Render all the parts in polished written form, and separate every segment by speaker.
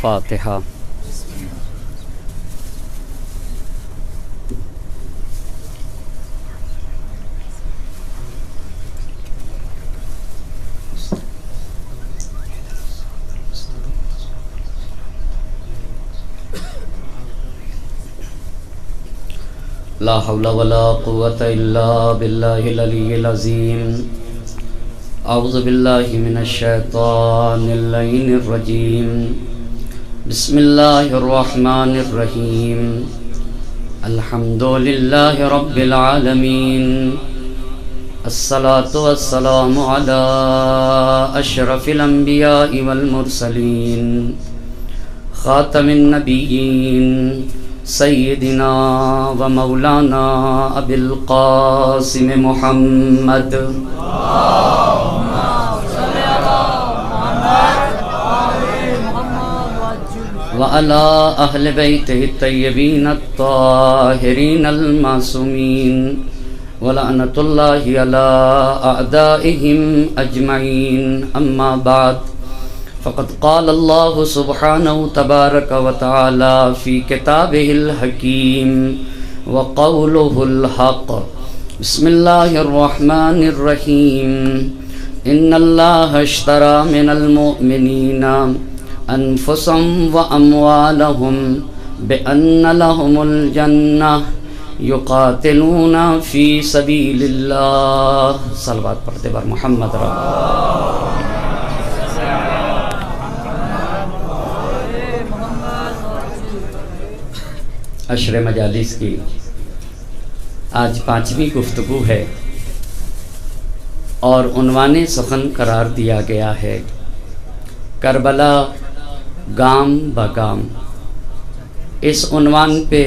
Speaker 1: فاتحہ۔ لا حول ولا قوة الا باللہ العلی العظیم۔ اعوذ باللہ من الشیطان اللعین الرجیم۔ بسم اللہ الرحمن الرحیم۔ الحمد للہ رب العالمین، الصلاة والسلام علی اشرف الانبیاء والمرسلین، خاتم النبیین، سیدنا و مولانا ابی القاسم محمد وعلی اہل بیتہ الطیبین الطاہرین المعصومین، ولعنۃ اللہ علی اعدائہم اجمعین، اما بعد فقد قال اللہ سبحانہ تبارک و تعالی فی کتابہ الحکیم وقولہ الحق۔ بسم اللہ الرحمن الرحیم۔ ان اللہ اشتری من المؤمنین انفسهم واموالهم بان لهم الجنہ یقاتلون فی سبیل اللہ۔ صلوات پڑھتے بر محمد رب۔ عشر مجالس کی آج 5ویں گفتگو ہے اور عنوان سخن قرار دیا گیا ہے کربلا گام بگام۔ اس عنوان پہ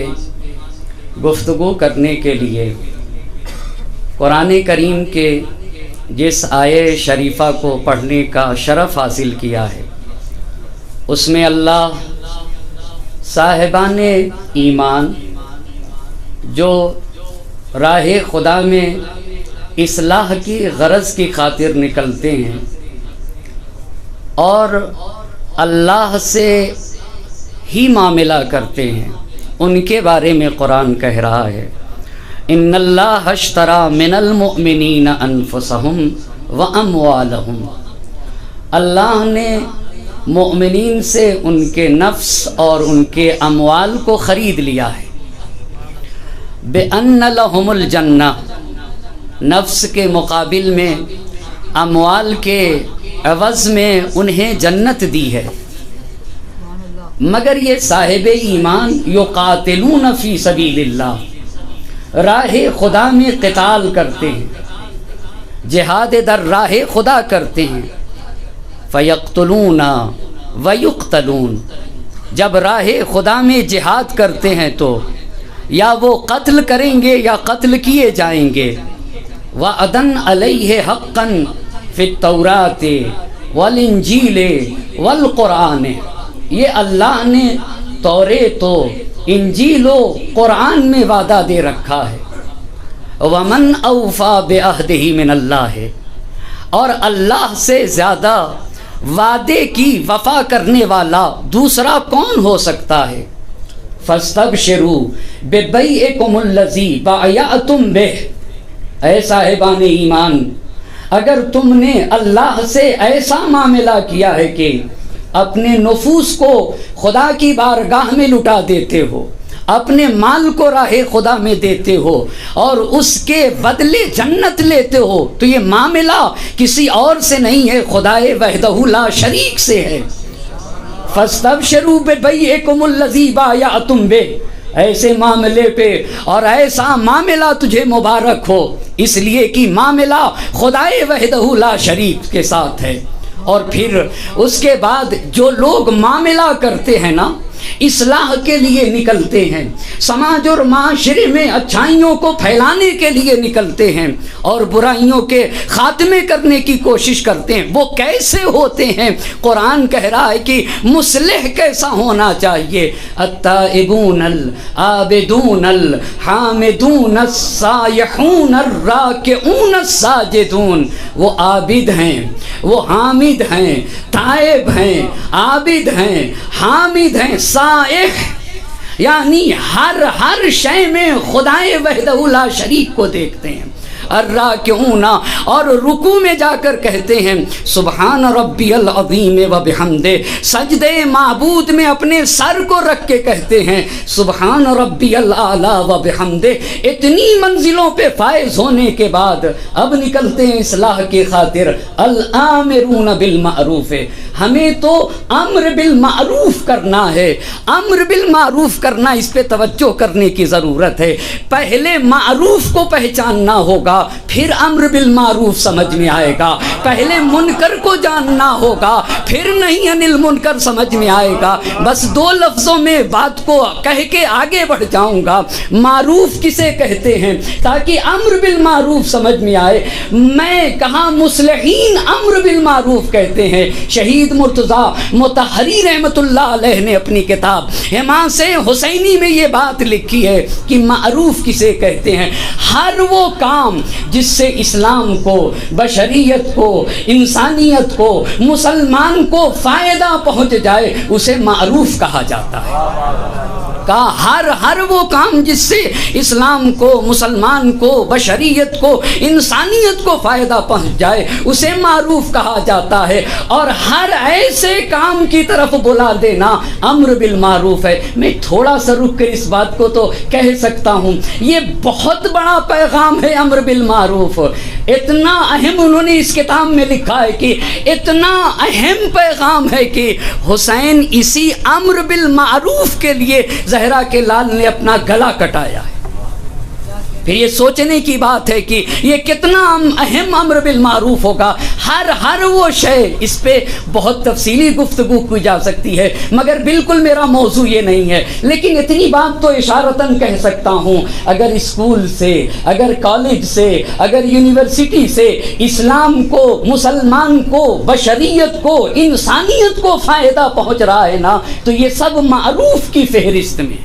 Speaker 1: گفتگو کرنے کے لیے قرآن کریم کے جس آیے شریفہ کو پڑھنے کا شرف حاصل کیا ہے، اس میں اللہ صاحبان ایمان جو راہ خدا میں اصلاح کی غرض کی خاطر نکلتے ہیں اور اللہ سے ہی معاملہ کرتے ہیں، ان کے بارے میں قرآن کہہ رہا ہے ان اللہ اشتری من المؤمنین انفسهم واموالهم۔ اللہ نے مومنین سے ان کے نفس اور ان کے اموال کو خرید لیا ہے۔ بِأَنَّ لَهُمُ الْجَنَّةِ، نفس کے مقابل میں اموال کے عوض میں انہیں جنت دی ہے، مگر یہ صاحب ایمان یقاتلون فی سبیل اللہ، راہ خدا میں قتال کرتے ہیں، جہاد در راہ خدا کرتے ہیں۔ فیقتلون ویقتلون، جب راہ خدا میں جہاد کرتے ہیں تو یا وہ قتل کریں گے یا قتل کیے جائیں گے۔ وعدن علیہ حقا فی التوراۃ والانجیل والقرآن، یہ اللہ نے توریت و انجیل و قرآن میں وعدہ دے رکھا ہے۔ ومن اوفی بعہدہ من اللہ، اور اللہ سے زیادہ وعدے کی وفا کرنے والا دوسرا کون ہو سکتا ہے؟ فاستبشروا ببیعکم الذی بایعتم بہ، اے صاحبان ایمان، اگر تم نے اللہ سے ایسا معاملہ کیا ہے کہ اپنے نفوس کو خدا کی بارگاہ میں لٹا دیتے ہو، اپنے مال کو راہ خدا میں دیتے ہو اور اس کے بدلے جنت لیتے ہو، تو یہ معاملہ کسی اور سے نہیں ہے، خدائے وحدہ لا شریک سے ہے۔ فاستبشروا ببیعکم الذی بایعتم بہ، ایسے معاملے پہ اور ایسا معاملہ تجھے مبارک ہو، اس لیے کہ معاملہ خدائے وحدہ لا شریک کے ساتھ ہے۔ اور پھر اس کے بعد جو لوگ معاملہ کرتے ہیں نا، اصلاح کے لیے نکلتے ہیں، سماج اور معاشرے میں اچھائیوں کو پھیلانے کے لیے نکلتے ہیں اور برائیوں کے خاتمے کرنے کی کوشش کرتے ہیں، وہ کیسے ہوتے ہیں؟ قرآن کہہ رہا ہے کہ مصلح کیسا ہونا چاہیے؟ التائبون العابدون الحامدون السائحون الراکعون الساجدون، وہ عابد ہیں، وہ حامد ہیں، تائب ہیں، عابد ہیں، حامد ہیں، سائح یعنی ہر شے میں خدائے وحدہ لا شریک کو دیکھتے ہیں۔ الراکعون، اور رکوع میں جا کر کہتے ہیں سبحان ربی العظیم و بحمدہ، سجدے معبود میں اپنے سر کو رکھ کے کہتے ہیں سبحان ربی الاعلی و بحمدہ۔ اتنی منزلوں پہ فائز ہونے کے بعد اب نکلتے ہیں اصلاح کی خاطر۔ الآمرون بالمعروف، ہمیں تو امر بالمعروف کرنا ہے، امر بالمعروف کرنا، اس پہ توجہ کرنے کی ضرورت ہے۔ پہلے معروف کو پہچاننا ہوگا، پھر امر بالمعروف سمجھ میں آئے گا۔ پہلے منکر کو جاننا ہوگا، پھر نہیں انل منکر سمجھ میں آئے گا۔ بس دو لفظوں میں بات کو کہہ کے آگے بڑھ جاؤں گا۔ معروف کسے کہتے ہیں تاکہ امر بالمعروف سمجھ میں آئے؟ میں کہاں مصلحین امر بالمعروف کہتے ہیں۔ شہید مرتضیٰ مطہری رحمت اللہ علیہ نے اپنی کتاب حماس حسینی میں یہ بات لکھی ہے کہ معروف کسے کہتے ہیں؟ ہر وہ کام جس سے اسلام کو، بشریت کو، انسانیت کو، مسلمان کو فائدہ پہنچ جائے اسے معروف کہا جاتا ہے۔ کہا ہر وہ کام جس سے اسلام کو، مسلمان کو، بشریت کو، انسانیت کو فائدہ پہنچ جائے اسے معروف کہا جاتا ہے، اور ہر ایسے کام کی طرف بلا دینا امر بالمعروف ہے۔ میں تھوڑا سا رک کر اس بات کو تو کہہ سکتا ہوں، یہ بہت بڑا پیغام ہے امر بالمعروف۔ اتنا اہم انہوں نے اس کتاب میں لکھا ہے کہ اتنا اہم پیغام ہے کہ حسین اسی امر بالمعروف کے لیے زہرا کے لال نے اپنا گلا کٹایا ہے۔ پھر یہ سوچنے کی بات ہے کہ یہ کتنا اہم امر بالمعروف ہوگا۔ ہر وہ شے، اس پہ بہت تفصیلی گفتگو کی جا سکتی ہے مگر بالکل میرا موضوع یہ نہیں ہے، لیکن اتنی بات تو اشارتاً کہہ سکتا ہوں، اگر اسکول سے، اگر کالج سے، اگر یونیورسٹی سے اسلام کو، مسلمان کو، بشریت کو، انسانیت کو فائدہ پہنچ رہا ہے نا تو یہ سب معروف کی فہرست میں،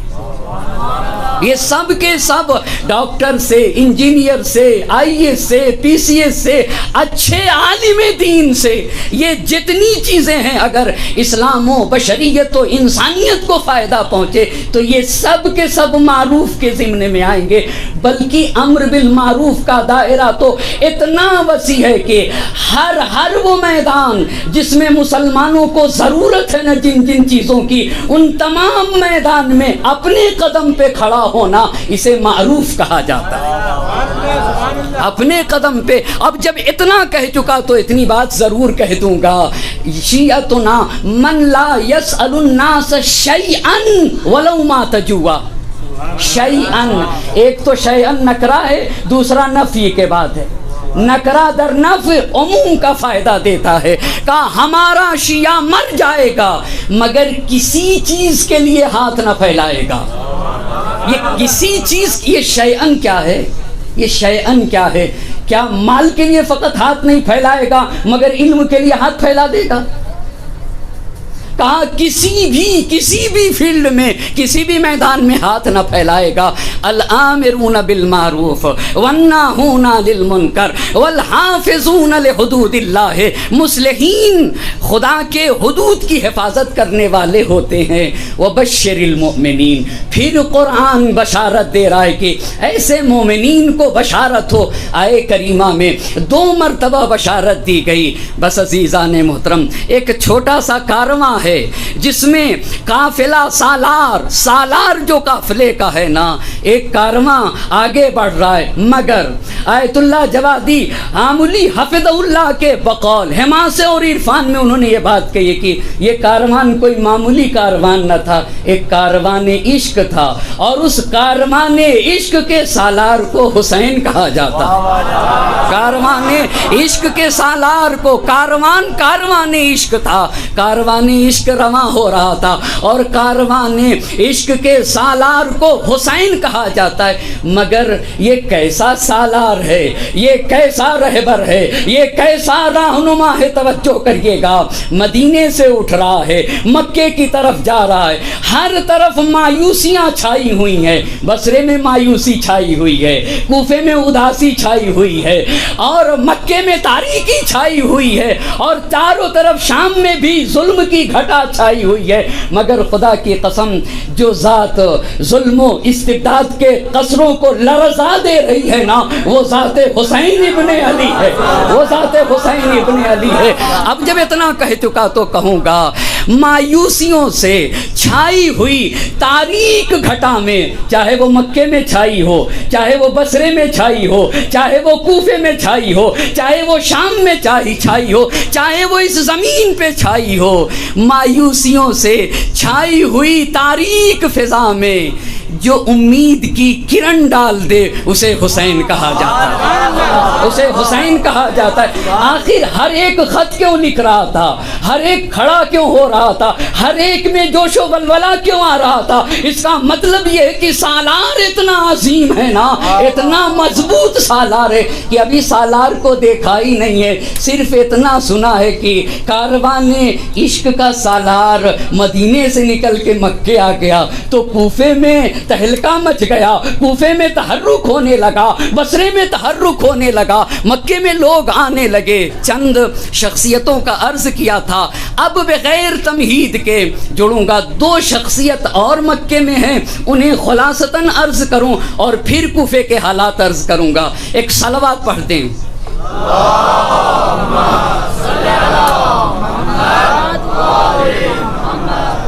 Speaker 1: یہ سب کے سب ڈاکٹر سے، انجینئر سے، آئی ایس سے، پی سی ایس سے، اچھے عالم دین سے، یہ جتنی چیزیں ہیں اگر اسلام و بشریت و انسانیت کو فائدہ پہنچے تو یہ سب کے سب معروف کے ضمن میں آئیں گے۔ بلکہ امر بالمعروف کا دائرہ تو اتنا وسیع ہے کہ ہر وہ میدان جس میں مسلمانوں کو ضرورت ہے نا جن چیزوں کی، ان تمام میدان میں اپنے قدم پہ کھڑا ہونا اسے معروف کہا جاتا ہے۔ اپنے قدم پہ، اب جب اتنا کہہ چکا تو اتنی بات ضرور کہہ دوں گا، شیعتنا من لا یسأل الناس شیئا ولو ما تجوا۔ شیئن، ایک تو شیئن نکرہ ہے، دوسرا نفی کے بعد ہے۔ نکرہ در نفی عموم کا فائدہ دیتا ہے۔ کہا ہمارا شیعہ مر جائے گا مگر کسی چیز کے لیے ہاتھ نہ پھیلائے گا۔ یہ کسی چیز، یہ شیئن کیا ہے؟ یہ شیئن کیا ہے؟ کیا مال کے لیے فقط ہاتھ نہیں پھیلائے گا مگر علم کے لیے ہاتھ پھیلا دے گا؟ کہا کسی بھی فیلڈ میں، کسی بھی میدان میں ہاتھ نہ پھیلائے گا۔ الآمرون بالمعروف والناہون عن المنکر والحافظون لحدود اللہ، مصلحین خدا کے حدود کی حفاظت کرنے والے ہوتے ہیں۔ وبشر المؤمنین، پھر قرآن بشارت دے رہا ہے کہ ایسے مومنین کو بشارت ہو۔ آئے کریمہ میں 2 مرتبہ بشارت دی گئی۔ بس عزیزان محترم، ایک چھوٹا سا کارواں ہے جس میں قافلہ سالار جو قافلے کا ہے نا، ایک کارواں آگے بڑھ رہا ہے، مگر آیت اللہ جوادی عاملی حفظ اللہ کے بقول حماسے اور عرفان میں انہوں نے یہ بات کہی کہ یہ کاروان کوئی معمولی کاروان نہ تھا، ایک کاروان عشق تھا، اور اس کاروان عشق کے سالار کو حسین کہا جاتا ہے۔ کاروان عشق کے سالار کو، کاروان عشق تھا، کاروان عشق عشق رواں ہو رہا تھا، اور کاروان عشق کے سالار کو حسین کہا جاتا ہے۔ مگر یہ کیسا سالار ہے، یہ کیسا رہبر ہے، یہ کیسا رہنما ہے، توجہ کریے گا۔ مدینے سے اٹھ رہا ہے، مکے کی طرف جا رہا ہے، ہر طرف مایوسیاں چھائی ہوئی ہیں۔ بصرے میں مایوسی چھائی ہوئی ہے، کوفے میں اداسی چھائی ہوئی ہے، اور مکے میں تاریکی چھائی ہوئی ہے، اور چاروں طرف شام میں بھی ظلم کی گھٹا چھائی ہوئی ہے۔ مگر خدا کی قسم، جو ذات ظلم و استبداد کے قصروں کو لرزا دے رہی ہے نا، وہ ذات حسین ابن علی ہے، وہ ذات حسین ابن علی ہے۔ اب جب اتنا کہہ چکا تو کہوں گا، مایوسیوں سے چھائی ہوئی تاریک گھٹا میں، چاہے وہ مکے میں چھائی ہو، چاہے وہ بصرے میں چھائی ہو، چاہے وہ کوفے میں چھائی ہو، چاہے وہ شام میں چھائی ہو، چاہے وہ اس زمین پہ چھائی ہو، مایوسیوں سے چھائی ہوئی تاریک فضا میں جو امید کی کرن ڈال دے، اسے حسین کہا جاتا ہے، اسے حسین کہا جاتا ہے۔ آخر ہر ایک خط کیوں لکھ رہا تھا، ہر ایک کھڑا کیوں ہو رہا تھا، ہر ایک میں جوش و ولولہ کیوں آ رہا تھا؟ اس کا مطلب یہ ہے کہ سالار اتنا عظیم ہے نا، اتنا مضبوط سالار ہے کہ ابھی سالار کو دیکھا ہی نہیں ہے، صرف اتنا سنا ہے کہ کاروان عشق کا سالار مدینے سے نکل کے مکے آ گیا تو کوفے میں تہلکہ مچ گیا، کوفے میں تحرک ہونے لگا، بصرے میں تحرک ہونے لگا، مکے میں لوگ آنے لگے۔ چند شخصیتوں کا عرض کیا تھا، اب بغیر تمہید کے جڑوں گا۔ دو شخصیت اور مکے میں ہیں، انہیں خلاصتاً عرض کروں اور پھر کوفے کے حالات عرض کروں گا۔ ایک صلوات پڑھتے ہیں۔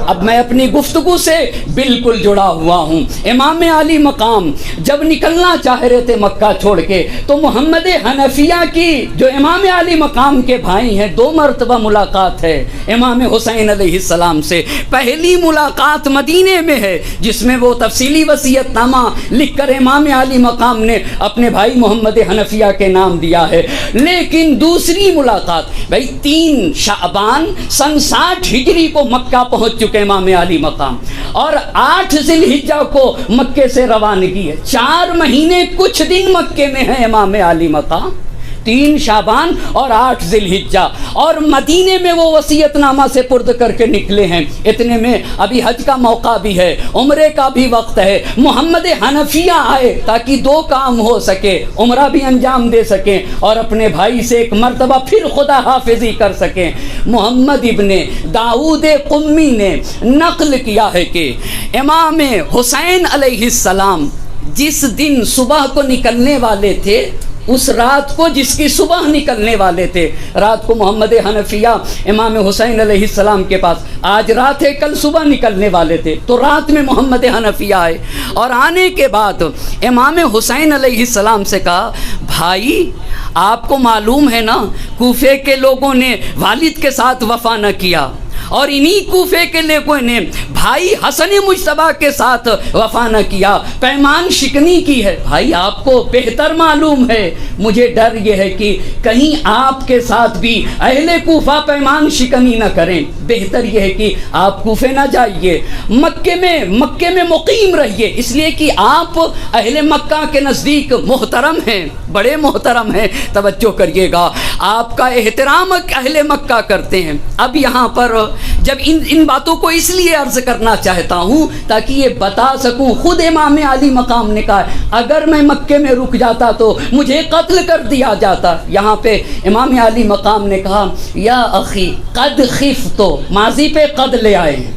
Speaker 1: اب میں اپنی گفتگو سے بالکل جڑا ہوا ہوں۔ امام علی مقام جب نکلنا چاہ رہے تھے مکہ چھوڑ کے، تو محمد حنفیہ کی جو امام علی مقام کے بھائی ہیں، 2 مرتبہ ملاقات ہے امام حسین علیہ السلام سے۔ پہلی ملاقات مدینے میں ہے، جس میں وہ تفصیلی وصیت نامہ لکھ کر امام علی مقام نے اپنے بھائی محمد حنفیہ کے نام دیا ہے۔ لیکن دوسری ملاقات بھائی 3 شعبان سن 60 ہجری کو مکہ پہنچ چکے امام علی مقام، اور 8 ذی الحجہ کو مکے سے روانگی ہے۔ 4 مہینے کچھ دن مکے میں ہیں امام علی مقام، 3 شعبان اور 8 ذی الحجہ، اور مدینے میں وہ وصیت نامہ سے پرد کر کے نکلے ہیں۔ اتنے میں ابھی حج کا موقع بھی ہے، عمرے کا بھی وقت ہے۔ محمد حنفیہ آئے تاکہ 2 کام ہو سکے، عمرہ بھی انجام دے سکیں اور اپنے بھائی سے ایک مرتبہ پھر خدا حافظی کر سکیں۔ محمد ابن داؤد قمی نے نقل کیا ہے کہ امام حسین علیہ السلام جس دن صبح کو نکلنے والے تھے، اس رات کو جس کی صبح نکلنے والے تھے، رات کو محمد حنفیہ امام حسین علیہ السلام کے پاس، آج رات ہے کل صبح نکلنے والے تھے، تو رات میں محمد حنفیہ آئے، اور آنے کے بعد امام حسین علیہ السلام سے کہا، بھائی آپ کو معلوم ہے نا کوفے کے لوگوں نے والد کے ساتھ وفا نہ کیا، اور انہی کوفے کے لوگوں نے بھائی حسن مجتبیٰ کے ساتھ وفا نہ کیا، پیمان شکنی کی ہے۔ بھائی آپ کو بہتر معلوم ہے، مجھے ڈر یہ ہے کہ کہیں آپ کے ساتھ بھی اہل کوفہ پیمان شکنی نہ کریں، بہتر یہ ہے کہ آپ کوفے نہ جائیے، مکے میں مقیم رہیے، اس لیے کہ آپ اہل مکہ کے نزدیک محترم ہیں، بڑے محترم ہیں۔ توجہ کریے گا، آپ کا احترام اہل مکہ کرتے ہیں۔ اب یہاں پر جب ان باتوں کو اس لیے عرض کرنا چاہتا ہوں تاکہ یہ بتا سکوں، خود امام علی مقام نے کہا اگر میں مکے میں رک جاتا تو مجھے قتل کر دیا جاتا۔ یہاں پہ امام علی مقام نے کہا یا اخی قد خفت، ماضی پہ قد لے آئے ہیں،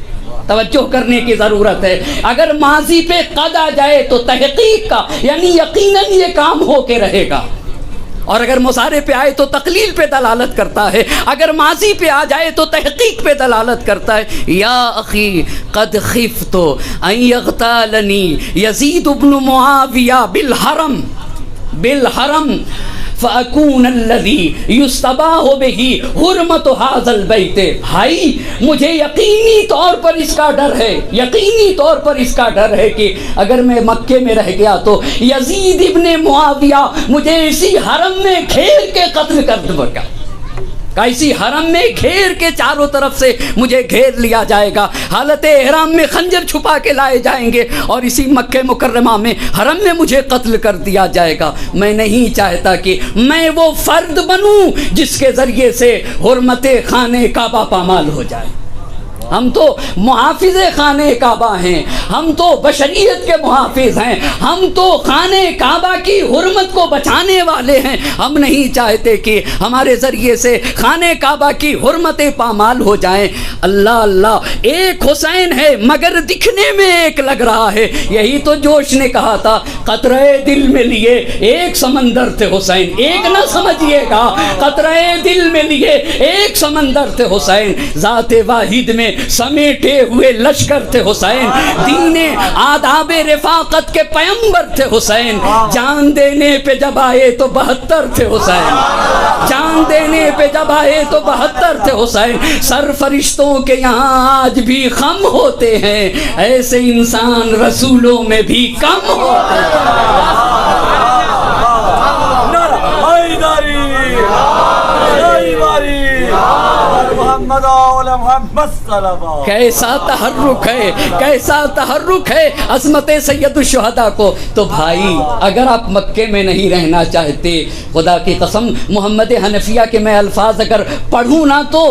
Speaker 1: توجہ کرنے کی ضرورت ہے۔ اگر ماضی پہ قد آ جائے تو تحقیق کا یعنی یقیناً یہ کام ہو کے رہے گا، اور اگر مضارع پہ آئے تو تقلیل پہ دلالت کرتا ہے، اگر ماضی پہ آ جائے تو تحقیق پہ دلالت کرتا ہے۔ یا اخی قد خفت ان یغتالنی یزید بن معاویہ بالحرم فَأَكُونَ الَّذِي يُسْتَبَاهُ بِهِ حُرْمَةُ هَذَا الْبَيْتِ۔ بھائی مجھے یقینی طور پر اس کا ڈر ہے کہ اگر میں مکے میں رہ گیا تو یزید ابن معاویہ مجھے اسی حرم میں کھیل کے قتل کر دے گا۔ کیسی حرم میں گھیر کے چاروں طرف سے مجھے گھیر لیا جائے گا، حالت احرام میں خنجر چھپا کے لائے جائیں گے اور اسی مکہ مکرمہ میں حرم میں مجھے قتل کر دیا جائے گا۔ میں نہیں چاہتا کہ میں وہ فرد بنوں جس کے ذریعے سے حرمت خانہ کعبہ پامال ہو جائے۔ ہم تو محافظ خانہ کعبہ ہیں، ہم تو بشریت کے محافظ ہیں، ہم تو خانہ کعبہ کی حرمت کو بچانے والے ہیں۔ ہم نہیں چاہتے کہ ہمارے ذریعے سے خانہ کعبہ کی حرمتیں پامال ہو جائیں۔ اللہ اللہ، ایک حسین ہے مگر دکھنے میں ایک لگ رہا ہے، یہی تو جوش نے کہا تھا، قطرے دل میں لیے ایک سمندر تھے حسین۔ ایک نہ سمجھیے گا، قطرے دل میں لیے ایک سمندر تھے حسین، ذات واحد میں سمیٹے ہوئے لشکر تھے حسین، دین آداب رفاقت کے پیمبر تھے حسین۔ جان دینے پہ جب آئے تو 72 تھے حسین، جان دینے پہ جب آئے تو 72 تھے حسین۔ سر فرشتوں کے یہاں آج بھی خم ہوتے ہیں، ایسے انسان رسولوں میں بھی کم ہوتے ہیں۔ کیسا تحرک ہے، کیسا تحرک ہے عظمت سید الشہداء کو۔ تو بھائی اگر آپ مکے میں نہیں رہنا چاہتے، خدا کی قسم محمد حنفیہ کے میں الفاظ اگر پڑھوں نا تو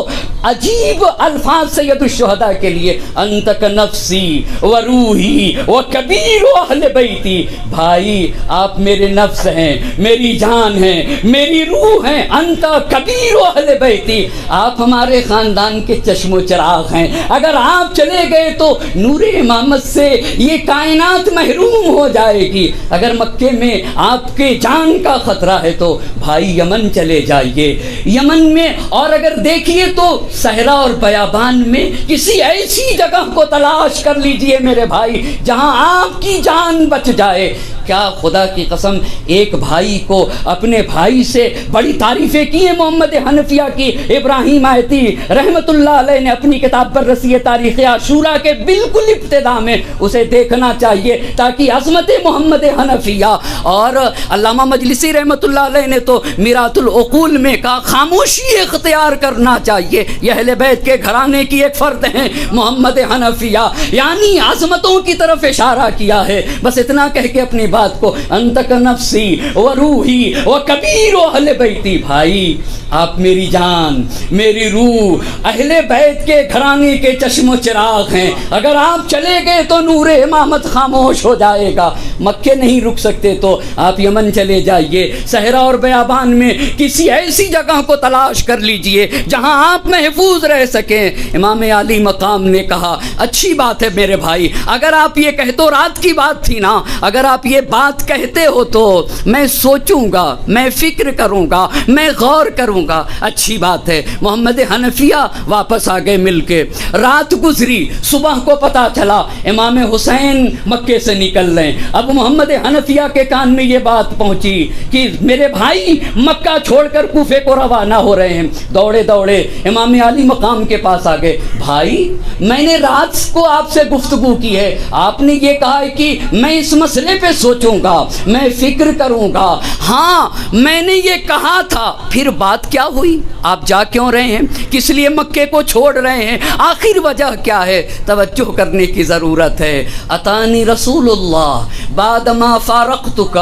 Speaker 1: عجیب الفاظ سید الشہداء کے لیے، انت نفسی و روحی و کبیر اہل بیتی۔ بھائی آپ میرے نفس ہیں، میری جان ہیں، میری روح ہیں، انت کبیر اہل بیتی، آپ ہمارے خاندان کے چشم و چراغ ہیں۔ اگر آپ چلے گئے تو نور امامت سے یہ کائنات محروم ہو جائے گی۔ اگر مکے میں آپ کے جان کا خطرہ ہے تو بھائی یمن چلے جائیے، یمن میں، اور اگر دیکھیے تو صحرا اور بیابان میں کسی ایسی جگہ کو تلاش کر لیجئے میرے بھائی جہاں آپ کی جان بچ جائے۔ کیا خدا کی قسم ایک بھائی کو اپنے بھائی سے بڑی تعریفیں کی ہیں محمد حنفیہ کی۔ ابراہیم آیتی رحمت اللہ علیہ نے اپنی کتاب پر رسی تاریخ عاشورہ کے بالکل ابتدا میں اسے دیکھنا چاہیے تاکہ عظمت محمد حنفیہ، اور علامہ مجلسی رحمت اللہ علیہ نے تو میرات العقول میں کہا خاموشی اختیار کرنا چاہیے، یہ اہل بیت کے گھرانے کی ایک فرد ہیں محمد حنفیہ، یعنی عظمتوں کی طرف اشارہ کیا ہے۔ بس اتنا کہہ کے اپنی بات کو، انتک نفسی و روحی و کبیر اہل بیتی، بھائی آپ میری جان، میری روح، اہل بیت کے گھرانے کے چشم و چراغ ہیں۔ اگر آپ چلے گئے تو نور امامت خاموش ہو جائے گا۔ مکے نہیں رک سکتے تو آپ یمن چلے جائیے، صحرا اور بیابان میں کسی ایسی جگہ کو تلاش کر لیجئے جہاں آپ محفوظ رہ سکیں۔ امام عالی مقام نے کہا اچھی بات ہے میرے بھائی، اگر آپ یہ کہتے، رات کی بات تھی نا، اگر آپ یہ بات کہتے ہو تو میں سوچوں گا، میں فکر کروں گا، میں غور کروں گا۔ اچھی بات ہے۔ محمد حنفیہ واپس آ گئے مل کے، رات گزری، صبح کو پتا چلا امام حسین مکے سے نکل رہے ہیں۔ اب محمد حنفیہ کے کان میں یہ بات پہنچی کہ میرے بھائی مکہ چھوڑ کر کوفے کو روانہ ہو رہے ہیں۔ دوڑے دوڑے امام علی مقام کے پاس آ گئے، بھائی میں نے رات کو آپ سے گفتگو کی ہے، آپ نے یہ کہا ہے کہ میں اس مسئلے پہ سوچوں گا، میں فکر کروں گا۔ ہاں میں نے یہ کہا تھا، پھر بات کیا ہوئی؟ آپ جا کیوں رہے ہیں؟ کس لیے مکے کو چھوڑ رہے ہیں؟ آخر وجہ کیا ہے؟ توجہ کرنے کی ضرورت ہے۔ اتانی رسول اللہ بعد ما فارقتک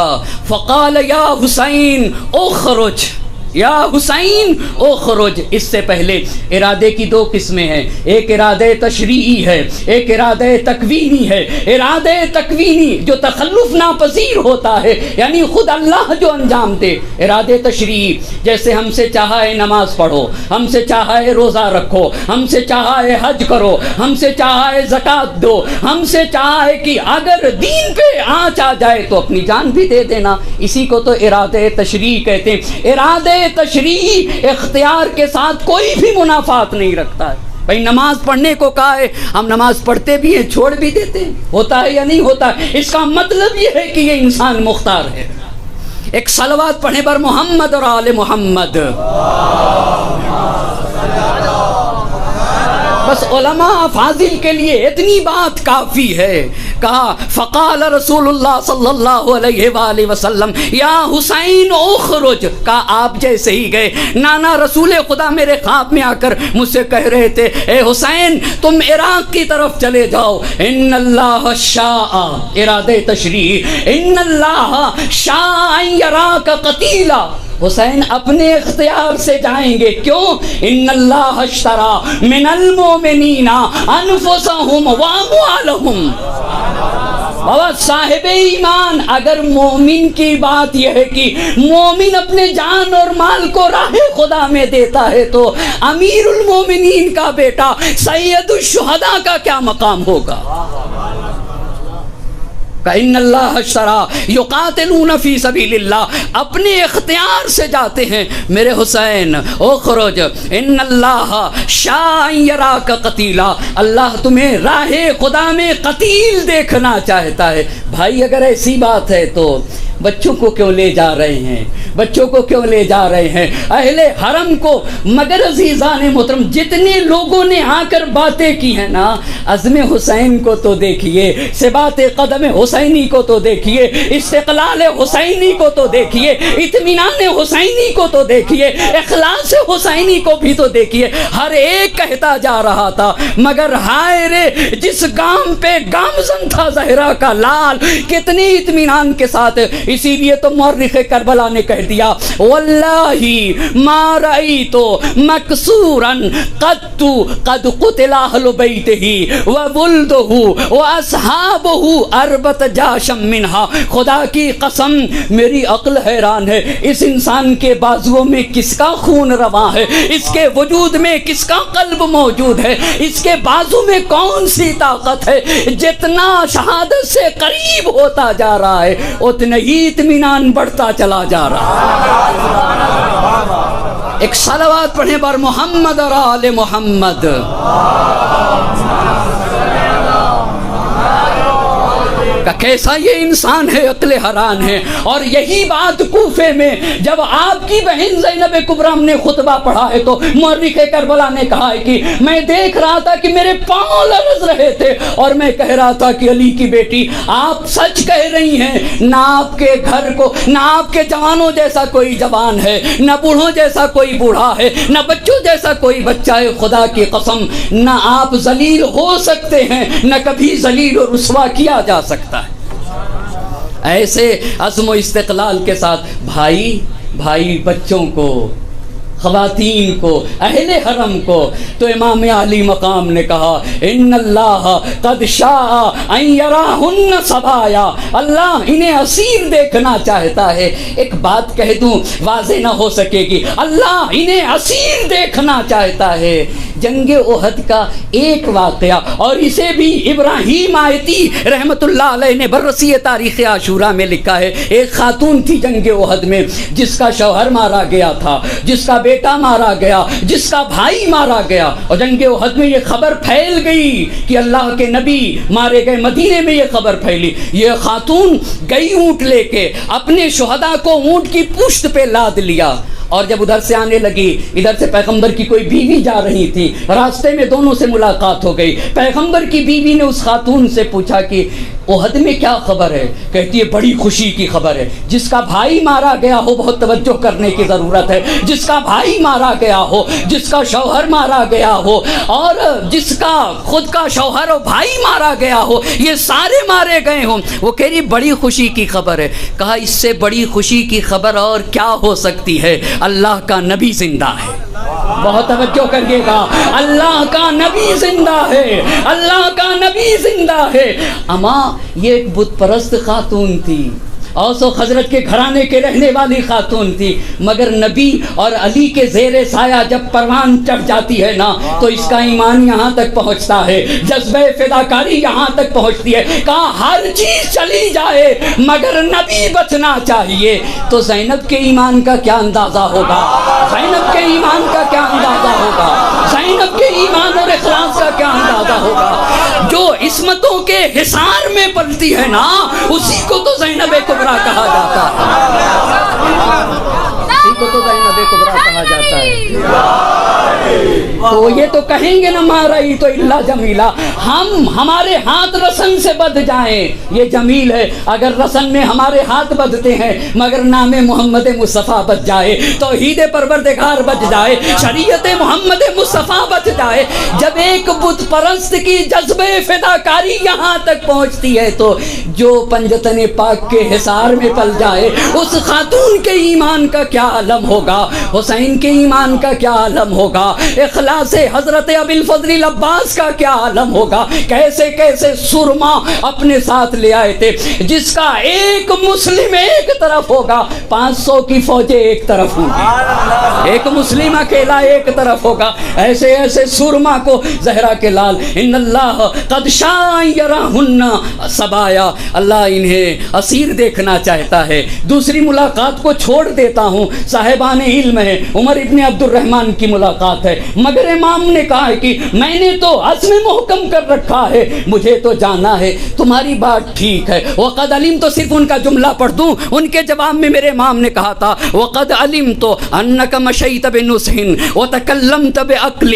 Speaker 1: فقال یا حسین اخرج، یا حسین اخرج۔ اس سے پہلے ارادے کی دو قسمیں ہیں، ایک ارادہ تشریعی ہے، ایک ارادہ تکوینی ہے۔ ارادہ تکوینی جو تخلف ناپذیر ہوتا ہے، یعنی خود اللہ جو انجام دے۔ ارادہ تشریعی جیسے ہم سے چاہا ہے نماز پڑھو، ہم سے چاہا ہے روزہ رکھو، ہم سے چاہا ہے حج کرو، ہم سے چاہا ہے زکوٰۃ دو، ہم سے چاہا ہے کہ اگر دین پہ آنچ آ جائے تو اپنی جان بھی دے دینا، اسی کو تو ارادہ تشریعی کہتے ہیں۔ ارادہ تشریعی اختیار کے ساتھ کوئی بھی منافات نہیں رکھتا ہے۔ بھائی نماز پڑھنے کو کہا ہے، ہم نماز پڑھتے بھی ہیں، چھوڑ بھی دیتے ہیں، ہوتا ہے یا نہیں ہوتا ہے؟ اس کا مطلب یہ ہے کہ یہ انسان مختار ہے۔ ایک صلوات پڑھیں بر محمد اور آل محمد۔ بس علماء فاضل کے لیے اتنی بات کافی ہے، کہا فقال رسول اللہ صلی اللہ علیہ وآلہ وسلم یا حسین اخرج، کہا آپ جیسے ہی گئے نانا رسول خدا میرے خواب میں آ کر مجھ سے کہہ رہے تھے اے حسین تم عراق کی طرف چلے جاؤ، ان اللہ شاء، ارادہ تشریح، ان اللہ شاء ان یراک قتیلا، حسین اپنے اختیار سے جائیں گے، کیوں؟ ان اللہ اشتری من المؤمنین انفسهم واموالهم۔ بابا صاحب ایمان، اگر مومن کی بات یہ ہے کہ مومن اپنے جان اور مال کو راہ خدا میں دیتا ہے تو امیر المومنین کا بیٹا سید الشہداء کا کیا مقام ہوگا؟ ان اللہ اشتری یقاتلون فی سبیل اللہ، اپنے اختیار سے جاتے ہیں میرے حسین اخرج ان اللہ شاء یراک قتیلا، اللہ تمہیں راہ خدا میں قتیل دیکھنا چاہتا ہے۔ بھائی اگر ایسی بات ہے تو بچوں کو کیوں لے جا رہے ہیں؟ بچوں کو کیوں لے جا رہے ہیں؟ اہل حرم کو؟ مگر عزیزان محترم جتنے لوگوں نے آ کر باتیں کی ہیں نا، عزم حسین کو تو دیکھیے، ثبات قدم حسینی کو تو دیکھیے، استقلال حسینی کو تو دیکھیے، اطمینان حسینی کو تو دیکھیے، اخلاص حسینی کو بھی تو دیکھیے۔ ہر ایک کہتا جا رہا تھا مگر ہائے رے جس گام پہ گامزن تھا زہرا کا لال، کتنی اطمینان کے ساتھ۔ اسی لیے تو مورخ کربلا نے کہہ دیا واللہ ما رأیت مکسورا قط قد قتل اہل بیتہ وولدہ واصحابہ اربت جاشا منہا، خدا کی قسم میری عقل حیران ہے، اس انسان کے بازوؤں میں کس کا خون رواں ہے، اس کے وجود میں کس کا قلب موجود ہے، اس کے بازو میں کون سی طاقت ہے، جتنا شہادت سے قریب ہوتا جا رہا ہے اتنا ہی اطمینان بڑھتا چلا جا رہا ہے۔ ایک صلوات پڑھیں بر محمد اور آل محمد۔ کیسا یہ انسان ہے، عقل حیران ہے۔ اور یہی بات کوفے میں جب آپ کی بہن زینب کبریٰ نے خطبہ پڑھا ہے تو مورخ کربلا نے کہا ہے کہ میں دیکھ رہا تھا کہ میرے پاؤں لرز رہے تھے اور میں کہہ رہا تھا کہ علی کی بیٹی آپ سچ کہہ رہی ہیں، نہ آپ کے گھر کو، نہ آپ کے جوانوں جیسا کوئی جوان ہے، نہ بوڑھوں جیسا کوئی بوڑھا ہے، نہ بچوں جیسا کوئی بچہ ہے، خدا کی قسم نہ آپ ذلیل ہو سکتے ہیں نہ کبھی ذلیل و رسوا کیا جا سکتا ہے۔ ایسے عزم و استقلال کے ساتھ بھائی بچوں کو، خواتین کو، اہل حرم کو، تو امام علی مقام نے کہا ان اللہ قد شاء ان یراہن سبایا، اللہ انہیں اسیر دیکھنا چاہتا ہے۔ ایک بات کہہ دوں واضح نہ ہو سکے گی، اللہ انہیں اسیر دیکھنا چاہتا ہے۔ جنگ احد کا ایک واقعہ، اور اسے بھی ابراہیم آیتی رحمت اللہ علیہ نے بررسی تاریخ عاشورہ میں لکھا ہے۔ ایک خاتون تھی جنگ احد میں جس کا شوہر مارا گیا تھا، جس کا بیٹا مارا گیا، جس کا بھائی مارا گیا، اور جنگ احد میں یہ خبر پھیل گئی کہ اللہ کے نبی مارے گئے، مدینے میں یہ خبر پھیلی۔ یہ خاتون گئی اونٹ لے کے، اپنے شہداء کو اونٹ کی پشت پہ لاد لیا، اور جب ادھر سے آنے لگی، ادھر سے پیغمبر کی کوئی بیوی جا رہی تھی، راستے میں دونوں سے ملاقات ہو گئی۔ پیغمبر کی بیوی نے اس خاتون سے پوچھا کہ احد میں کیا خبر ہے؟ کہتی ہے بڑی خوشی کی خبر ہے، جس کا بھائی مارا گیا ہو بہت توجہ کرنے کی ضرورت ہے، جس کا بھائی مارا گیا ہو، جس کا شوہر مارا گیا ہو، اور جس کا خود کا شوہر اور بھائی مارا گیا ہو، یہ سارے مارے گئے ہوں، وہ کہہ رہی بڑی خوشی کی خبر ہے۔ کہا اس سے بڑی خوشی کی خبر اور کیا ہو سکتی ہے؟ اللہ کا نبی زندہ ہے۔ بہت توجہ کریے گا، اللہ کا نبی زندہ ہے، اللہ کا نبی زندہ ہے۔ اما یہ ایک بت پرست خاتون تھی، اوس و خزرج کے گھرانے کے رہنے والی خاتون تھی، مگر نبی اور علی کے زیر سایہ جب پروان چڑھ جاتی ہے نا تو اس کا ایمان یہاں تک پہنچتا ہے، جذبہ فداکاری یہاں تک پہنچتی ہے۔ کہا ہر چیز چلی جائے مگر نبی بچنا چاہیے۔ تو زینب کے ایمان کا کیا اندازہ ہوگا، زینب کے ایمان کا کیا اندازہ ہوگا، زینب کے ایمان اور اخلاص کا کیا اندازہ ہوگا۔ جو عصمتوں کے حصار میں پلتی ہے نا اسی کو تو زینب کبریٰ کہا جاتا ہے، اسی کو تو زینب کبریٰ کہا جاتا ہے۔ تو یہ تو کہیں گے نا مارائی تو اللہ جمیلا، ہمارے ہاتھ رسن سے بدھ جائیں یہ جمیل ہے، اگر رسن میں ہمارے ہاتھ بدھتے ہیں مگر نام محمد مصطفیٰ بچ جائے، توحید پروردگار بچ جائے، شریعت محمد مصطفیٰ بچ جائے، جب ایک بت پرست کی جذبہ فداکاری یہاں تک پہنچتی ہے تو جو پنجتن پاک کے حصار میں پل جائے اس خاتون کے ایمان کا کیا عالم ہوگا، حسین کے ایمان کا کیا عالم ہوگا، اخلاص حضرت ابی الفضل عباس کا کیا عالم ہوگا، کیسے کیسے سرما اپنے ساتھ لے آئے تھے، جس کا ایک مسلم ایک طرف ہوگا 500 کی فوجیں ایک طرف ہوں گی، ایک مسلم اکیلا ایک طرف ہوگا، ایسے ایسے سرما کو زہرا کے لال، ان اللہ قد شاء یراہن سبایا، اللہ انہیں اسیر دیکھنا چاہتا ہے۔ دوسری ملاقات کو چھوڑ دیتا ہوں، صاحبان علم ہے، عمر ابن عبد الرحمن کی ملاقات ہے، مگر امام نے کہا ہے کہ میں نے تو عزم محکم کر رکھا ہے، مجھے تو جانا ہے، تمہاری بات ٹھیک ہے، وقد علم تو صرف ان کا جملہ پڑھ دوں، ان کے جواب میں میرے امام نے کہا تھا وقد علم تو انک مشیت بنصح وتکلمت بعقل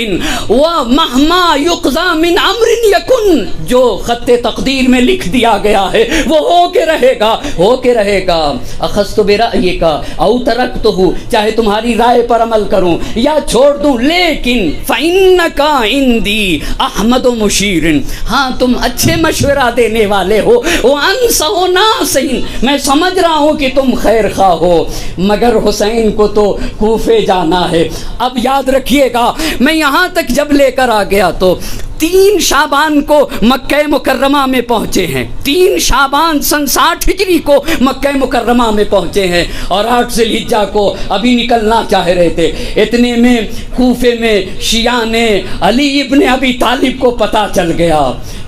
Speaker 1: ومہما یقضى من امر یکن، جو خط تقدیر میں لکھ دیا گیا ہے وہ ہو کے رہے گا، ہو کے رہے گا، اخذت برأیک او ترکتہ، چاہے تمہاری رائے پر عمل کروں یا چھوڑ دوں، لیکن فإنک عندی احمد مشیر، ہاں تم اچھے مشورہ دینے والے ہو، وانصح ناصح، میں سمجھ رہا ہوں کہ تم خیر خواہ ہو، مگر حسین کو تو کوفے جانا ہے۔ اب یاد رکھیے گا میں یہاں تک جب لے کر آ گیا تو 3 شعبان کو مکہ مکرمہ میں پہنچے ہیں، 3 شعبان سن 60 ہجری کو مکہ مکرمہ میں پہنچے ہیں، اور 8 ذی الحجہ کو ابھی نکلنا چاہ رہے تھے، اتنے میں کوفے میں شیعہ نے علی ابن ابی طالب کو پتہ چل گیا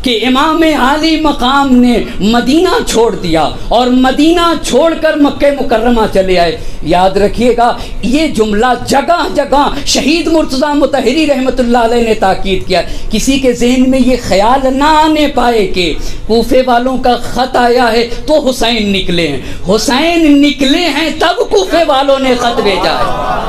Speaker 1: کہ امام عالی مقام نے مدینہ چھوڑ دیا اور مدینہ چھوڑ کر مکہ مکرمہ چلے آئے۔ یاد رکھیے گا یہ جملہ جگہ جگہ شہید مرتضیٰ مطہری رحمۃ اللہ علیہ نے تاکید کیا، کسی کے ذہن میں یہ خیال نہ آنے پائے کہ کوفے والوں کا خط آیا ہے تو حسین نکلے ہیں، حسین نکلے ہیں تب کوفے والوں نے خط بھیجا ہے،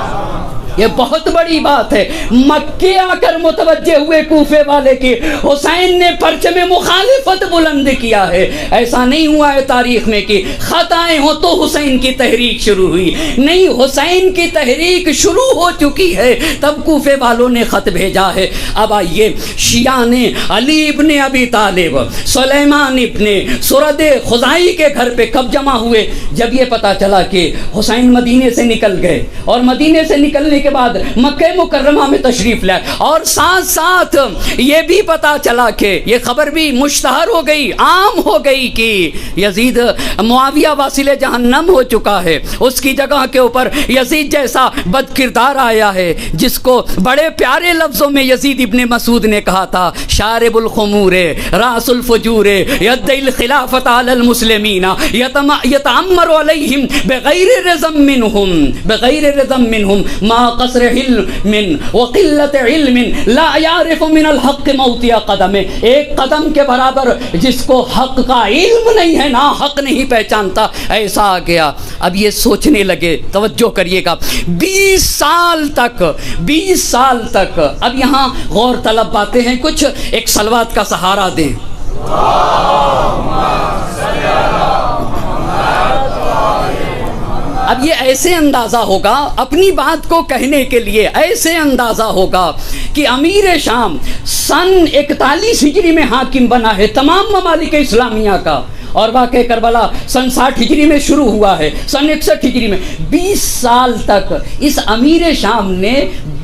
Speaker 1: یہ بہت بڑی بات ہے۔ مکے آ کر متوجہ ہوئے کوفے والے کہ حسین نے پرچم مخالفت بلند کیا ہے، ایسا نہیں ہوا ہے تاریخ میں کہ خط آئے ہوں تو حسین کی تحریک شروع ہوئی، نہیں، حسین کی تحریک شروع ہو چکی ہے تب کوفے والوں نے خط بھیجا ہے۔ اب آئیے شیعہ نے علی ابن ابی طالب، سلیمان ابن سرد خزائی کے گھر پہ کب جمع ہوئے؟ جب یہ پتا چلا کہ حسین مدینے سے نکل گئے اور مدینے سے نکلنے کے بعد مکہ مکرمہ میں تشریف لائے، اور ساتھ ساتھ یہ بھی پتا چلا کہ یہ خبر بھی مشتہر ہو گئی، عام ہو گئی کہ یزید معاویہ واصل جہنم ہو چکا ہے، اس کی جگہ کے اوپر یزید جیسا بد کردار آیا ہے، جس کو بڑے پیارے لفظوں میں یزید ابن مسعود نے کہا تھا، شارب الخمور راس الفجور یدعی الخلافت علی المسلمین یتعمر علیہم بغیر رضم منہم ما قصر علم وقلت علم لا يعرف من الحق موطئ قدم، ایک قدم کے برابر جس کو حق کا علم نہیں ہے، نا حق نہیں پہچانتا، ایسا آ گیا۔ اب یہ سوچنے لگے، توجہ کریے گا، 20 سال تک اب یہاں غور طلب باتیں ہیں، کچھ ایک صلوات کا سہارا دیں۔ اب یہ ایسے اندازہ ہوگا اپنی بات کو کہنے کے لیے، ایسے اندازہ ہوگا کہ امیر شام سن 41 ہجری میں حاکم بنا ہے تمام ممالک اسلامیہ کا، اور واقع کربلا سن 60 ہجری میں شروع ہوا ہے، سن 61 ہجری میں 20 سال تک اس امیر شام نے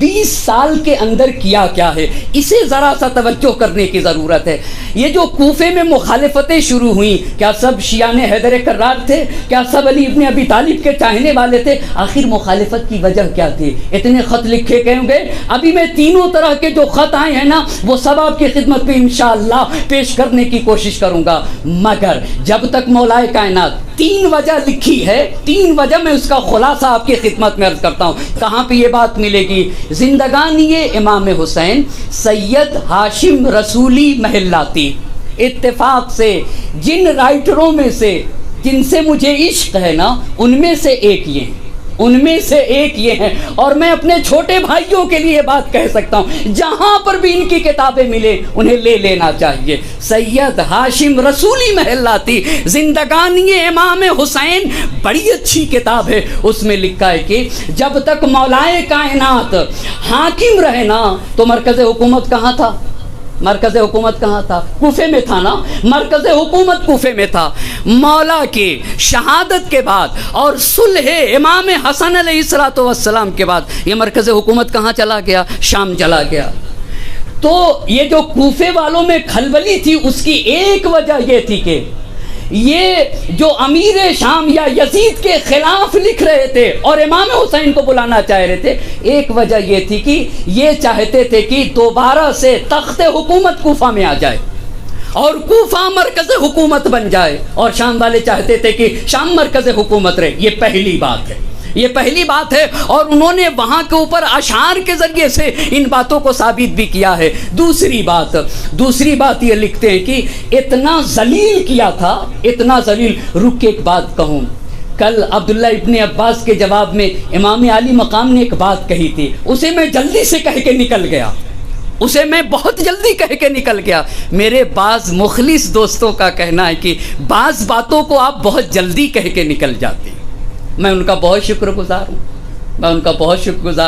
Speaker 1: 20 سال کے اندر کیا کیا ہے، اسے ذرا سا توجہ کرنے کی ضرورت ہے۔ یہ جو کوفے میں مخالفتیں شروع ہوئیں، کیا سب شیعہ نے حیدر کرار تھے؟ کیا سب علی ابن ابی طالب کے چاہنے والے تھے؟ آخر مخالفت کی وجہ کیا تھی؟ اتنے خط لکھے گئے ہوں گے، ابھی میں تینوں طرح کے جو خط آئے ہیں نا وہ سب آپ کی خدمت میں انشاءاللہ پیش کرنے کی کوشش کروں گا، مگر جب تک مولائے کائنات 3 وجہ لکھی ہے، 3 وجہ میں اس کا خلاصہ آپ کی خدمت میں عرض کرتا ہوں۔ کہاں پہ یہ بات ملے گی؟ زندگانی امام حسین سید ہاشم رسولی محلاتی، اتفاق سے جن رائٹروں میں سے جن سے مجھے عشق ہے نا ان میں سے ایک یہ ہیں، ان میں سے ایک یہ ہے، اور میں اپنے چھوٹے بھائیوں کے لیے بات کہہ سکتا ہوں، جہاں پر بھی ان کی کتابیں ملے انہیں لے لینا چاہیے۔ سید ہاشم رسولی محلاتی زندگانی امام حسین بڑی اچھی کتاب ہے، اس میں لکھا ہے کہ جب تک مولائے کائنات حاکم رہے نا تو مرکز حکومت کہاں تھا؟ مرکز حکومت کہاں تھا؟ کوفے میں تھا نا، مرکز حکومت کوفے میں تھا۔ مولا کی شہادت کے بعد اور صلح امام حسن علیہ السلام کے بعد یہ مرکز حکومت کہاں چلا گیا؟ شام چلا گیا۔ تو یہ جو کوفے والوں میں کھلبلی تھی اس کی ایک وجہ یہ تھی کہ یہ جو امیر شام یا یزید کے خلاف لکھ رہے تھے اور امام حسین کو بلانا چاہ رہے تھے، ایک وجہ یہ تھی کہ یہ چاہتے تھے کہ دوبارہ سے تخت حکومت کوفہ میں آ جائے اور کوفہ مرکز حکومت بن جائے، اور شام والے چاہتے تھے کہ شام مرکز حکومت رہے۔ یہ پہلی بات ہے، یہ پہلی بات ہے، اور انہوں نے وہاں کے اوپر اشعار کے ذریعے سے ان باتوں کو ثابت بھی کیا ہے۔ دوسری بات یہ لکھتے ہیں کہ اتنا ذلیل کیا تھا، اتنا ذلیل۔ رک کے ایک بات کہوں، کل عبداللہ ابن عباس کے جواب میں امام علی مقام نے ایک بات کہی تھی، اسے میں جلدی سے کہہ کے نکل گیا، اسے میں بہت جلدی کہہ کے نکل گیا۔ میرے بعض مخلص دوستوں کا کہنا ہے کہ بعض باتوں کو آپ بہت جلدی کہہ کے نکل جاتے ہیں، میں ان کا بہت شکر گزار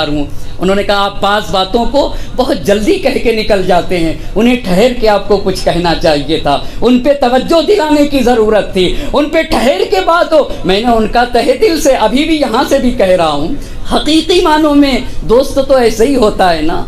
Speaker 1: ہوں، انہوں نے کہا آپ بعض باتوں کو بہت جلدی کہہ کے نکل جاتے ہیں، انہیں ٹھہر کے آپ کو کچھ کہنا چاہیے تھا، ان پہ توجہ دلانے کی ضرورت تھی، ان پہ ٹھہر کے بات ہو۔ میں نے ان کا تہ دل سے ابھی بھی یہاں سے بھی کہہ رہا ہوں، حقیقی معنوں میں دوست تو ایسے ہی ہوتا ہے نا،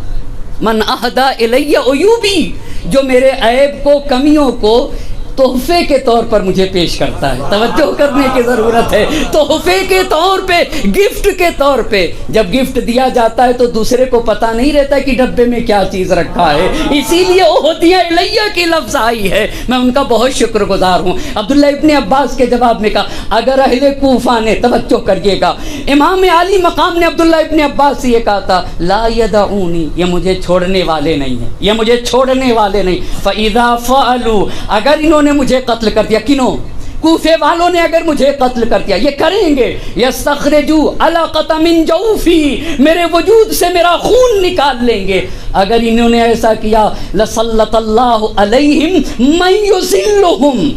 Speaker 1: من اہدی الی عیوبی، جو میرے عیب کو، کمیوں کو تحفے کے طور پر مجھے پیش کرتا ہے۔ توجہ کرنے کی ضرورت ہے، تحفے کے طور پہ، گفٹ کے طور پہ۔ جب گفٹ دیا جاتا ہے تو دوسرے کو پتہ نہیں رہتا کہ ڈبے میں کیا چیز رکھا ہے، اسی لیے اہدیہ الیہ کی لفظ آئی ہے، میں ان کا بہت شکر گزار ہوں۔ عبداللہ ابن عباس کے جواب میں کہا اگر اہل کوفہ نے، توجہ کریے گا، امام علی مقام نے عبداللہ ابن عباس سے یہ کہا تھا، لا یدعونی، یہ مجھے چھوڑنے والے نہیں ہیں، یہ مجھے چھوڑنے والے نہیں، فاذا فعلوا، اگر انہوں نے مجھے قتل کر دیا، کنوں؟ کوفے والوں نے اگر مجھے قتل کر دیا، یہ کریں گے، یستخرجوا علقۃ من جوفی، میرے وجود سے میرا خون نکال لیں گے، اگر انہوں نے ایسا کیا لسلط اللہ علیہم من یذلہم،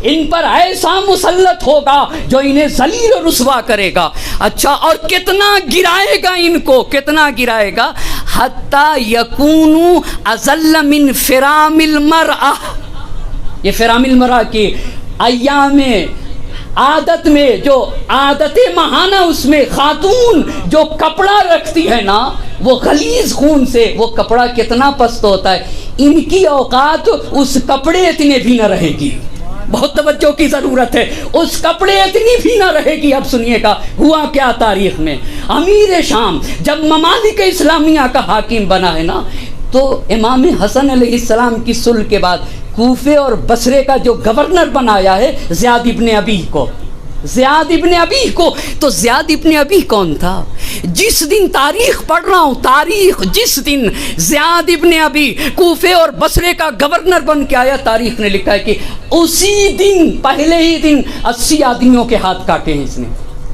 Speaker 1: ان پر ایسا مسلط ہوگا جو انہیں ذلیل و رسوا کرے گا۔ اچھا، اور کتنا گرائے گا ان کو، کتنا گرائے گا؟ حتی یکونوا اذل من فرام المرأہ، یہ فرام المرأہ کی ایام عادت میں، جو عادت ماہانہ اس میں خاتون جو کپڑا رکھتی ہے نا، وہ غلیظ خون سے وہ کپڑا کتنا پست ہوتا ہے، ان کی اوقات اس کپڑے اتنے بھی نہ رہے گی۔ بہت توجہ کی ضرورت ہے، اس کپڑے اتنی بھی نہ رہے گی۔ اب سنیے گا ہوا کیا تاریخ میں۔ امیر شام جب ممالک اسلامیہ کا حاکم بنا ہے نا، تو امام حسن علیہ السلام کی صلح کے بعد کوفے اور بصرے کا جو گورنر بنایا ہے زیاد ابن ابی کو، زیاد ابن ابی کو۔ تو زیاد ابن ابی کون تھا؟ جس دن تاریخ پڑھ رہا ہوں، تاریخ، جس دن زیاد ابن ابی کوفے اور بصرے کا گورنر بن کے آیا، تاریخ نے لکھا ہے کہ اسی دن، پہلے ہی دن 80 آدمیوں کے ہاتھ کاٹے ہیں اس نے،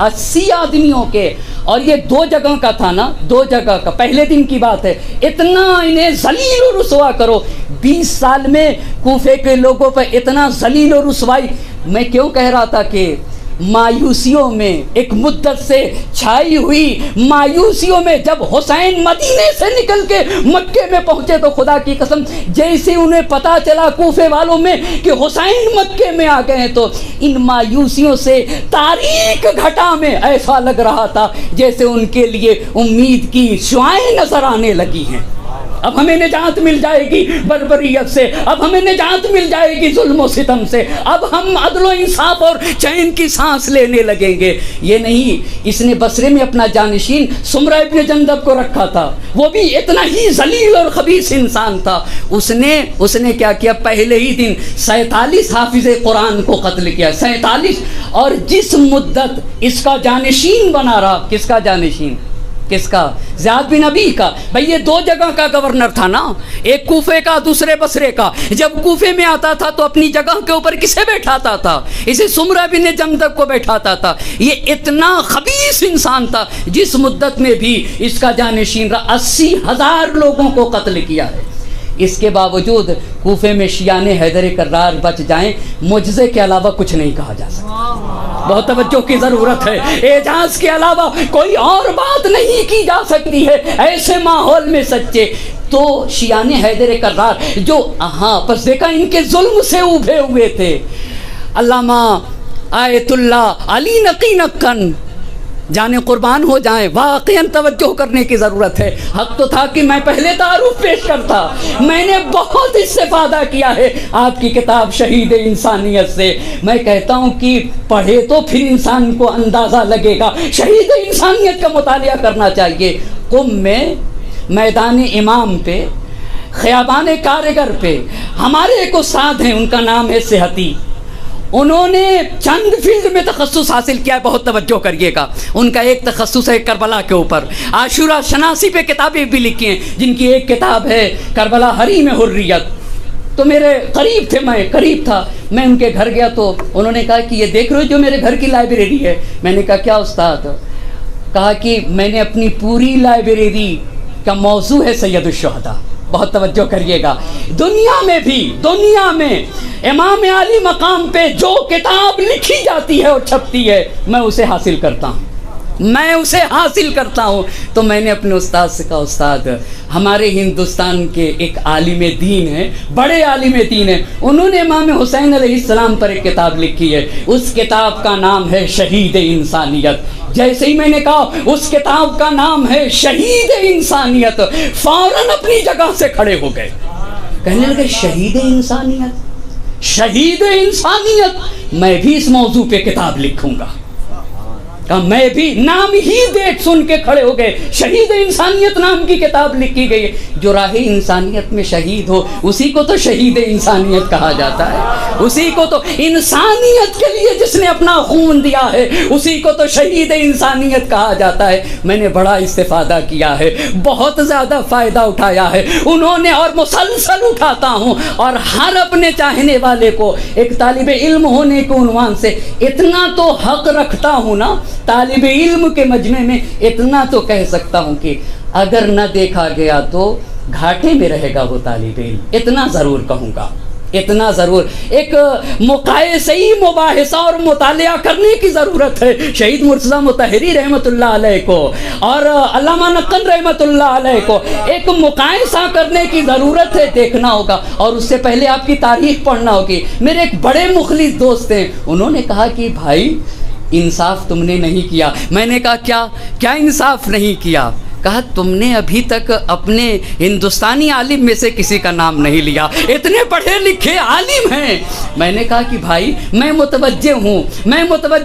Speaker 1: 80 آدمیوں کے۔ اور یہ 2 جگہ کا تھا نا، 2 جگہ کا، پہلے دن کی بات ہے۔ اتنا انہیں ذلیل و رسوا کرو، 20 سال میں کوفے کے لوگوں پر اتنا ذلیل و رسوائی۔ میں کیوں کہہ رہا تھا کہ مایوسیوں میں، ایک مدت سے چھائی ہوئی مایوسیوں میں جب حسین مدینے سے نکل کے مکے میں پہنچے تو خدا کی قسم جیسے انہیں پتا چلا کوفے والوں میں کہ حسین مکے میں آ گئے ہیں، تو ان مایوسیوں سے تاریک گھٹا میں ایسا لگ رہا تھا جیسے ان کے لیے امید کی شعائیں نظر آنے لگی ہیں۔ اب ہمیں نجات مل جائے گی بربریت سے، اب ہمیں نجات مل جائے گی ظلم و ستم سے، اب ہم عدل و انصاف اور چین کی سانس لینے لگیں گے۔ یہ نہیں، اس نے بصرے میں اپنا جانشین سمرہ ابن جندب کو رکھا تھا، وہ بھی اتنا ہی ذلیل اور خبیث انسان تھا۔ اس نے کیا کیا؟ پہلے ہی دن 47 حافظ قرآن کو قتل کیا، 47۔ اور جس مدت اس کا جانشین بنا رہا، کس کا جانشین؟ کس کا؟ زیاد بن ابی کا. بھئی یہ دو جگہ کا گورنر تھا نا، ایک کوفے کا دوسرے بصرے کا. جب کوفے میں آتا تھا تو اپنی جگہ کے اوپر کسے بیٹھاتا تھا؟ اسے سمرہ بن جندب کو بیٹھاتا تھا. یہ اتنا خبیث انسان تھا جس مدت میں بھی اس کا جانشین 80,000 لوگوں کو قتل کیا ہے. اس کے باوجود کوفے میں شیعان حیدر کرار بچ جائیں، معجزے کے علاوہ کچھ نہیں کہا جا سکتا. بہت توجہ کی ضرورت ہے. اعجاز کے علاوہ کوئی اور بات نہیں کی جا سکتی ہے ایسے ماحول میں سچے. تو شیعان حیدر کرار جو پس دیکھا ان کے ظلم سے ابھے ہوئے تھے. علامہ آیت اللہ علی نقی نقن جانے قربان ہو جائیں، واقعاً توجہ کرنے کی ضرورت ہے. حق تو تھا کہ میں پہلے تعارف پیش کرتا. میں نے بہت استفادہ کیا ہے آپ کی کتاب شہید انسانیت سے. میں کہتا ہوں کہ پڑھے تو پھر انسان کو اندازہ لگے گا. شہید انسانیت کا مطالعہ کرنا چاہیے. قم میں میدان امام پہ، خیابان کارگر پہ ہمارے ایک استاد ہیں، ان کا نام ہے صحتی. انہوں نے چند فیلڈ میں تخصص حاصل کیا ہے، بہت توجہ کریے گا. ان کا ایک تخصص ہے کربلا کے اوپر. عاشورہ شناسی پہ کتابیں بھی لکھی ہیں، جن کی ایک کتاب ہے کربلا حریم حریت. تو میرے قریب تھے، میں قریب تھا. میں ان کے گھر گیا تو انہوں نے کہا کہ یہ دیکھ رہے ہو جو میرے گھر کی لائبریری ہے. میں نے کہا کیا استاد؟ کہا کہ میں نے اپنی پوری لائبریری کا موضوع ہے سید الشہداء. بہت توجہ کریے گا. دنیا میں امام علی مقام پہ جو کتاب لکھی جاتی ہے اور چھپتی ہے میں اسے حاصل کرتا ہوں. تو میں نے اپنے استاد سے کہا استاد ہمارے ہندوستان کے ایک عالم دین ہیں، بڑے عالم دین ہیں، انہوں نے امام حسین علیہ السلام پر ایک کتاب لکھی ہے. اس کتاب کا نام ہے شہید انسانیت. جیسے ہی میں نے کہا اس کتاب کا نام ہے شہید انسانیت، فوراً اپنی جگہ سے کھڑے ہو گئے. کہنے لگے شہید انسانیت، میں بھی اس موضوع پہ کتاب لکھوں گا. کہ میں بھی نام ہی دیکھ سن کے کھڑے ہو گئے. شہید انسانیت نام کی کتاب لکھی گئی. جو راہ انسانیت میں شہید ہو اسی کو تو شہید انسانیت کہا جاتا ہے. اسی کو تو انسانیت کے لیے جس نے اپنا خون دیا ہے اسی کو تو شہید انسانیت کہا جاتا ہے. میں نے بڑا استفادہ کیا ہے، بہت زیادہ فائدہ اٹھایا ہے انہوں نے، اور مسلسل اٹھاتا ہوں. اور ہر اپنے چاہنے والے کو ایک طالب علم ہونے کے عنوان سے اتنا تو حق رکھتا ہوں نا، طالب علم کے مجمع میں اتنا تو کہہ سکتا ہوں کہ اگر نہ دیکھا گیا تو گھاٹے میں رہے گا وہ طالب علم. اتنا ضرور کہوں گا، اتنا ضرور. ایک مقایسئی مباحثہ اور مطالعہ کرنے کی ضرورت ہے. شہید مرتضیٰ مطہری رحمۃ اللہ علیہ کو اور علامہ نقن رحمۃ اللہ علیہ کو ایک مقایسہ کرنے کی ضرورت ہے. دیکھنا ہوگا اور اس سے پہلے آپ کی تاریخ پڑھنا ہوگی. میرے ایک بڑے مخلص دوست ہیں، انہوں نے کہا کہ بھائی انصاف تم نے نہیں کیا. میں نے کہا کیا انصاف نہیں کیا؟ کہا تم نے ابھی تک اپنے ہندوستانی عالم میں سے کسی کا نام نہیں لیا، اتنے پڑھے لکھے عالم ہیں. میں نے کہا کہ بھائی میں متوجہ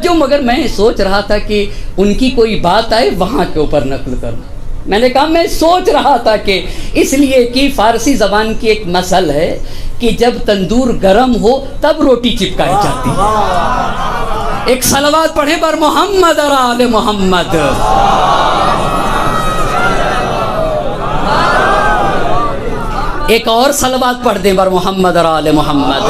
Speaker 1: ہوں مگر میں سوچ رہا تھا کہ ان کی کوئی بات آئے وہاں کے اوپر نقل کروں. میں نے کہا میں سوچ رہا تھا کہ اس لیے کہ فارسی زبان کی ایک مثل ہے کہ جب تندور گرم ہو تب روٹی چپکائی جاتی ہے. ایک صلوات پڑھیں بر محمد اور آل محمد. ایک اور صلوات پڑھ دیں بر محمد اور آل محمد.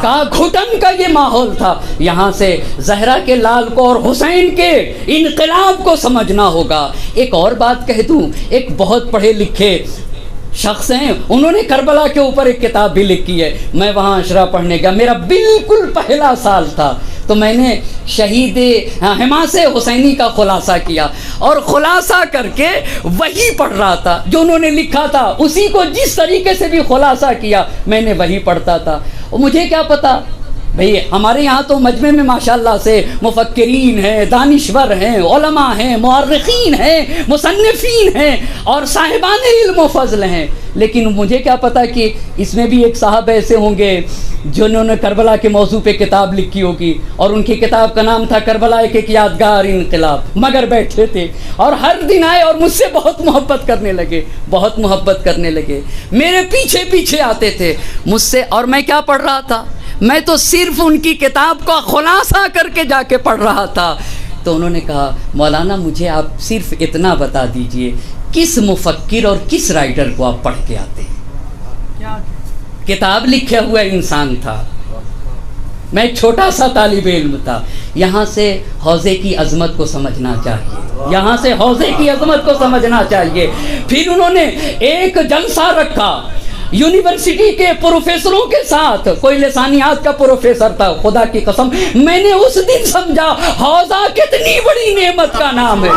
Speaker 1: کا گھٹن کا یہ ماحول تھا. یہاں سے زہرا کے لال کو اور حسین کے انقلاب کو سمجھنا ہوگا. ایک اور بات کہہ دوں، ایک بہت پڑھے لکھے شخص ہیں، انہوں نے کربلا کے اوپر ایک کتاب بھی لکھی ہے. میں وہاں اشرا پڑھنے گیا، میرا بالکل پہلا سال تھا، تو میں نے شہید حماسِ حسینی کا خلاصہ کیا اور خلاصہ کر کے وہی پڑھ رہا تھا جو انہوں نے لکھا تھا. اسی کو جس طریقے سے بھی خلاصہ کیا میں نے وہی پڑھتا تھا. اور مجھے کیا پتا بھئی ہمارے یہاں تو مجمع میں ماشاءاللہ سے مفکرین ہیں، دانشور ہیں، علماء ہیں، مورخین ہیں، مصنفین ہیں اور صاحبان علم و فضل ہیں. لیکن مجھے کیا پتا کہ اس میں بھی ایک صاحب ایسے ہوں گے جنہوں نے کربلا کے موضوع پہ کتاب لکھی ہوگی اور ان کی کتاب کا نام تھا کربلا ایک یادگار انقلاب. مگر بیٹھے تھے اور ہر دن آئے اور مجھ سے بہت محبت کرنے لگے. میرے پیچھے آتے تھے مجھ سے. اور میں کیا پڑھ رہا تھا؟ میں تو صرف ان کی کتاب کا خلاصہ کر کے جا کے پڑھ رہا تھا۔ تو انہوں نے کہا مولانا مجھے آپ صرف اتنا بتا دیجئے کس مفکر اور کس رائٹر کو آپ پڑھ کے آتے ہیں؟ کتاب لکھا ہوا انسان تھا، میں ایک چھوٹا سا طالب علم تھا۔ یہاں سے حوضے کی عظمت کو سمجھنا چاہیے، یہاں سے حوضے کی عظمت کو سمجھنا چاہیے۔ پھر انہوں نے ایک جلسہ رکھا یونیورسٹی کے پروفیسروں کے ساتھ، کوئی لسانیات کا پروفیسر تھا، خدا کی قسم میں نے اس دن سمجھا حوضہ کتنی بڑی نعمت کا نام ہے۔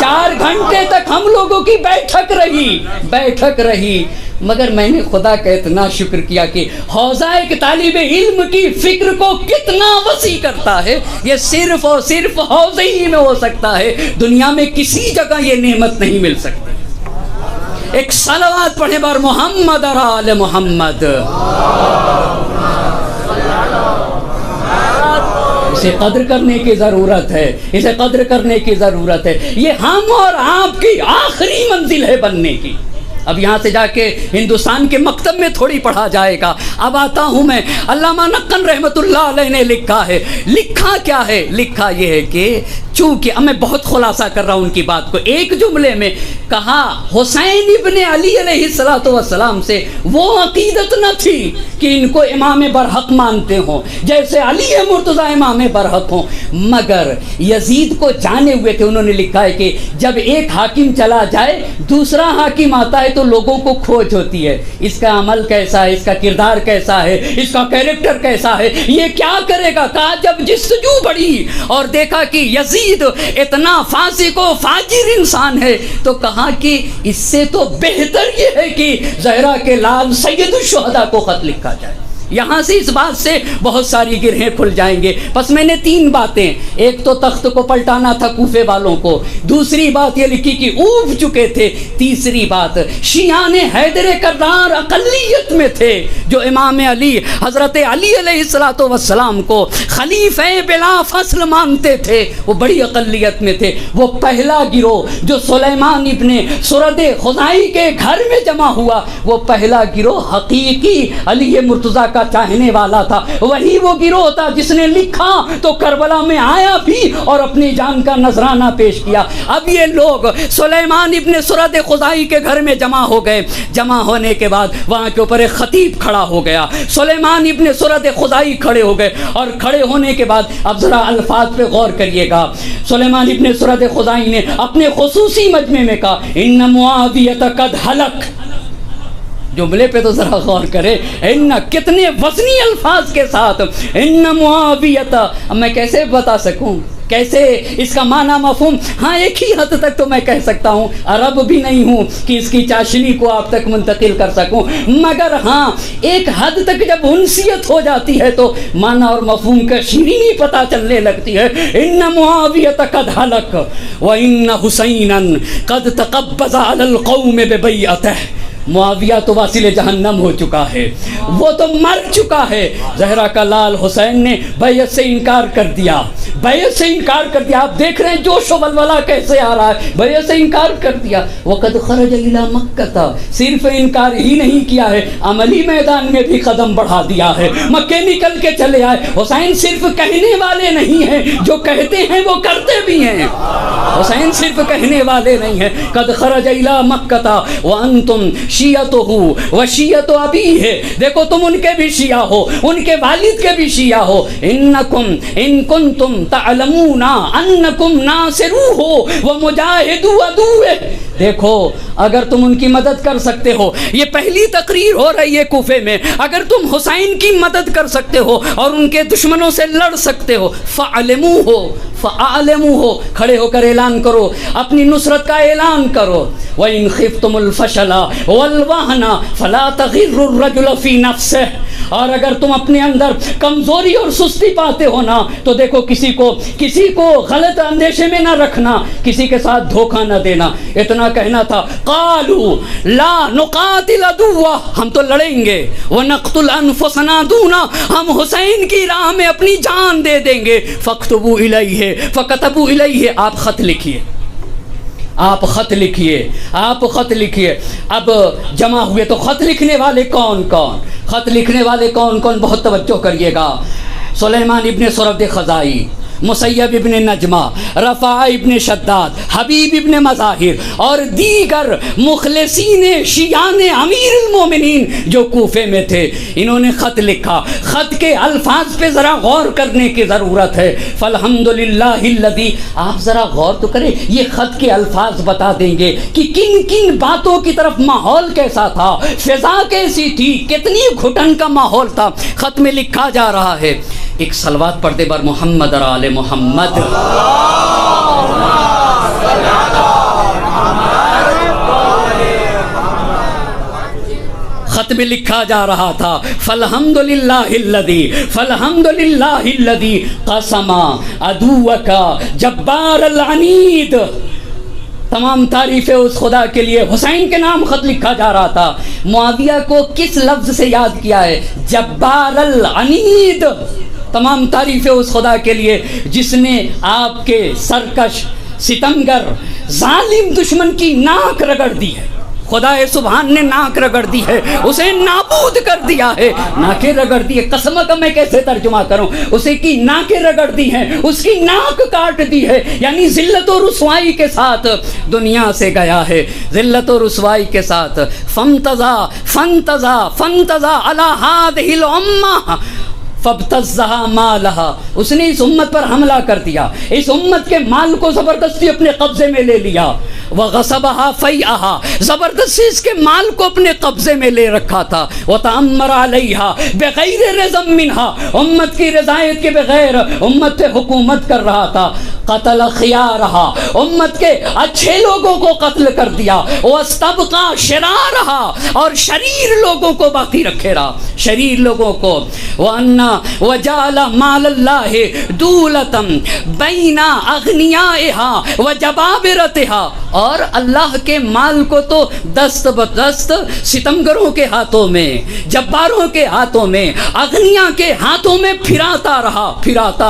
Speaker 1: 4 گھنٹے تک ہم لوگوں کی بیٹھک رہی، مگر میں نے خدا کا اتنا شکر کیا کہ حوضہ ایک طالب علم کی فکر کو کتنا وسیع کرتا ہے۔ یہ صرف اور صرف حوضے ہی میں ہو سکتا ہے، دنیا میں کسی جگہ یہ نعمت نہیں مل سکتی۔ ایک صلوات پڑھیں بار محمد اور آل محمد۔ اسے قدر کرنے کی ضرورت ہے، اسے قدر کرنے کی ضرورت ہے۔ یہ ہم اور آپ کی آخری منزل ہے بننے کی۔ اب یہاں سے جا کے ہندوستان کے مکتب میں تھوڑی پڑھا جائے گا۔ اب آتا ہوں میں، علامہ نقن رحمۃ اللہ علیہ نے لکھا ہے، لکھا کیا ہے؟ لکھا یہ ہے کہ چونکہ اب میں بہت خلاصہ کر رہا ہوں ان کی بات کو، ایک جملے میں کہا حسین ابن علی علیہ السلام سے وہ عقیدت نہ تھی کہ ان کو امام برحق مانتے ہوں جیسے علی مرتضی امام برحق ہوں، مگر یزید کو جانے ہوئے تھے۔ انہوں نے لکھا ہے کہ جب ایک حاکم چلا جائے دوسرا حاکم آتا ہے تو لوگوں کو کھوج ہوتی ہے، اس کا عمل کیسا ہے، اس کا کردار کیسا ہے، اس کا کیریکٹر کیسا ہے، یہ کیا کرے گا۔ کہا جب جستجو بڑھی اور دیکھا کہ یزید اتنا فاسق و فاجر انسان ہے تو کہا کہ اس سے تو بہتر یہ ہے کہ زہرا کے لال سید الشہداء کو خط لکھا جائے۔ یہاں سے اس بات سے بہت ساری گرہیں کھل جائیں گے۔ بس میں نے 3 باتیں، ایک تو تخت کو پلٹانا تھا کوفے والوں کو، دوسری بات یہ لکھی کہ اوب چکے تھے، تیسری بات شیعان حیدر کرار اقلیت میں تھے جو امام علی حضرت علی علیہ السلام کو خلیفہ بلا فصل مانتے تھے، وہ بڑی اقلیت میں تھے۔ وہ پہلا گروہ جو سلیمان ابن سرد خزائی کے گھر میں جمع ہوا، وہ پہلا گروہ حقیقی علی مرتضیٰ کا چاہنے والا تھا، وہی وہ گروہ تھا جس نے لکھا تو کربلا میں آیا بھی اور اپنی جان کا نذرانہ پیش کیا۔ اب یہ لوگ سلیمان ابن سرد خزائی کے گھر میں جمع ہو گئے، جمع ہونے کے بعد وہاں کے اوپر ایک خطیب کھڑا ہو گیا، سلیمان ابن سرد خزائی کھڑے ہو گئے، اور کھڑے ہونے کے بعد اب ذرا الفاظ پہ غور کریے گا۔ سلیمان ابن سرد خزائی نے اپنے خصوصی مجمع میں کہا ان معاویہ قد ہلک، جملے پہ تو ذرا غور کرے، ان کتنے وزنی الفاظ کے ساتھ، ان معاویہ، اب میں کیسے بتا سکوں، کیسے اس کا معنی مفہوم، ہاں ایک ہی حد تک تو میں کہہ سکتا ہوں، عرب بھی نہیں ہوں کہ اس کی چاشنی کو آپ تک منتقل کر سکوں، مگر ہاں ایک حد تک جب انسیت ہو جاتی ہے تو معنی اور مفہوم کا شیرینی پتہ چلنے لگتی ہے۔ ان معاویہ قد ہلک وان حسینا قد تقبض علی القوم ببیعتہ، معاویہ تو واصل جہنم ہو چکا ہے، وہ تو مر چکا ہے۔ زہرا کا لال حسین نے بیعت سے انکار کر دیا، بیعت سے انکار کر دیا۔ آپ دیکھ رہے ہیں جوش و ولولہ کیسے آ رہا ہے، بیعت سے انکار کر دیا۔ وقد خرج الی مکہ، صرف انکار ہی نہیں کیا ہے، عملی میدان میں بھی قدم بڑھا دیا ہے، مکے نکل کے چلے آئے۔ حسین صرف کہنے والے نہیں ہیں، جو کہتے ہیں وہ کرتے بھی ہیں، حسین صرف کہنے والے نہیں ہیں۔ قد خرج الی مکہ وانتم شیعتہ و شیعت ابیہ، دیکھو تم ان کے بھی شیعہ ہو، ان کے والد کے بھی شیعہ ہو۔ انکم ان کنتم تعلمون انکم ناصروہ و مجاہدو عدوہ، دیکھو اگر تم ان کی مدد کر سکتے ہو، یہ پہلی تقریر ہو رہی ہے کوفے میں، اگر تم حسین کی مدد کر سکتے ہو اور ان کے دشمنوں سے لڑ سکتے ہو، فعلموہ فعلموہ، کھڑے ہو کر اعلان کرو، اپنی نصرت کا اعلان کرو۔ وَإِنْ خِفْتُمُ الْفَشَلَ وَالْوَهْنَ فَلَا تَغِرُّ الرَّجُلَ فِي نَفْسِهِ، اور اگر تم اپنے اندر کمزوری اور سستی پاتے ہو نا تو دیکھو کسی کو غلط اندیشے میں نہ رکھنا، کسی کے ساتھ دھوکہ نہ دینا۔ اتنا کہنا تھا، قالوا لا نقاتل عدوہ، ہم تو لڑیں گے، ونقتل انفسنا دونا، ہم حسین کی راہ میں اپنی جان دے دیں گے۔ فاکتبوا الیہ، فکتبوا الیہ، آپ خط لکھیے۔ آپ خط لکھیے، آپ خط لکھیے۔ اب جمع ہوئے تو خط لکھنے والے کون کون؟ خط لکھنے والے کون کون؟ بہت توجہ کریے گا۔ سلیمان ابن سرد خزائی، مسیب ابن نجمہ، رفاع ابن شداد، حبیب ابن مظاہر اور دیگر مخلصین شیعان امیر المومنین جو کوفے میں تھے، انہوں نے خط لکھا۔ خط کے الفاظ پہ ذرا غور کرنے کی ضرورت ہے۔ فالحمدللہ الذی، آپ ذرا غور تو کریں، یہ خط کے الفاظ بتا دیں گے کہ کن کن باتوں کی طرف ماحول کیسا تھا، فضا کیسی تھی، کتنی گھٹن کا ماحول تھا۔ خط میں لکھا جا رہا ہے، ایک صلوات پڑھ دے بر محمد اور آل محمد۔ خط میں لکھا جا رہا تھا فالحمدللہ الذی قسم عدوک جبار العنید، تمام تعریفیں اس خدا کے لیے۔ حسین کے نام خط لکھا جا رہا تھا۔ معاویہ کو کس لفظ سے یاد کیا ہے؟ جبار العنید۔ تمام تعریفیں اس خدا کے لیے جس نے آپ کے سرکش، ستمگر، ظالم دشمن کی ناک رگڑ دی ہے۔ خدا سبحان نے ناک رگڑ دی ہے، اسے نابود کر دیا ہے۔ ناکیں رگڑ دی ہے، قسم کا میں کیسے ترجمہ کروں؟ اسے کی ناکیں رگڑ دی ہیں، اس کی ناک کاٹ دی ہے، یعنی ذلت و رسوائی کے ساتھ دنیا سے گیا ہے، ذلت و رسوائی کے ساتھ۔ فانتزا علی ہذہ الامہ فابتزها مالها، اس نے اس امت پر حملہ کر دیا، اس امت کے مال کو زبردستی اپنے قبضے میں لے لیا۔ وغصبها فیئها، زبردستی اس کے مال کو اپنے قبضے میں لے رکھا تھا۔ وتأمر علیها بغیر رضا منها، امت کی رضایت کے بغیر امت پہ حکومت کر رہا تھا۔ قتل خیارها، امت کے اچھے لوگوں کو قتل کر دیا۔ واستبقى شرارها، اور شریر لوگوں کو باقی رکھے رہا، شریر لوگوں کو۔ وجعل مال اللہ دولتا بین اغنیائها وجبابرتها، اور اللہ کے مال کو تو دست بدست ستمگروں کے ہاتھوں میں، جباروں کے ہاتھوں میں، اغنیاء کے ہاتھوں میں پھراتا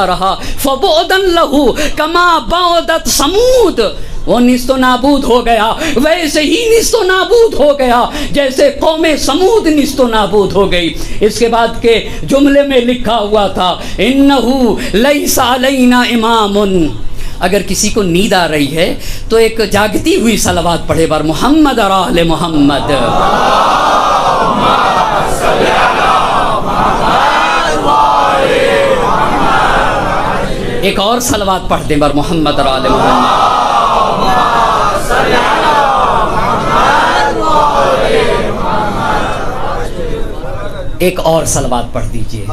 Speaker 1: رہا۔ فبعدا له کما بعدت ثمود، وہ نیست و نابود ہو گیا، ویسے ہی نیست و نابود ہو گیا جیسے قوم سمود نیست و نابود ہو گئی۔ اس کے بعد کے جملے میں لکھا ہوا تھا انہو لیس علینا امام، اگر کسی کو نیند آ رہی ہے تو ایک جاگتی ہوئی صلوات پڑھے بر محمد اور آل محمد۔ ایک اور صلوات پڑھ دیں بر محمد اور آل محمد۔ ایک اور صلوات پڑھ دیجئے۔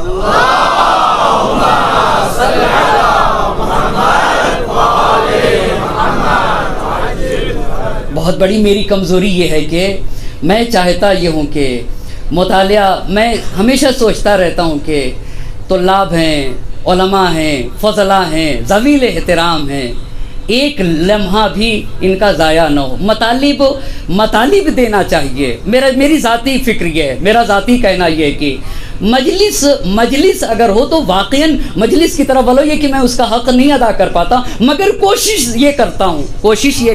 Speaker 1: بہت بڑی میری کمزوری یہ ہے کہ میں چاہتا یہ ہوں کہ مطالعہ، میں ہمیشہ سوچتا رہتا ہوں کہ طلاب ہیں، علماء ہیں، فضلاء ہیں، ذویل احترام ہیں، ایک لمحہ بھی ان کا ضائع نہ ہو۔ مطالب دینا چاہیے۔ میری ذاتی فکر یہ ہے، میرا ذاتی کہنا یہ ہے کہ مجلس اگر ہو تو واقعاً مجلس کی طرف بولو، یہ کہ میں اس کا حق نہیں ادا کر پاتا، مگر کوشش یہ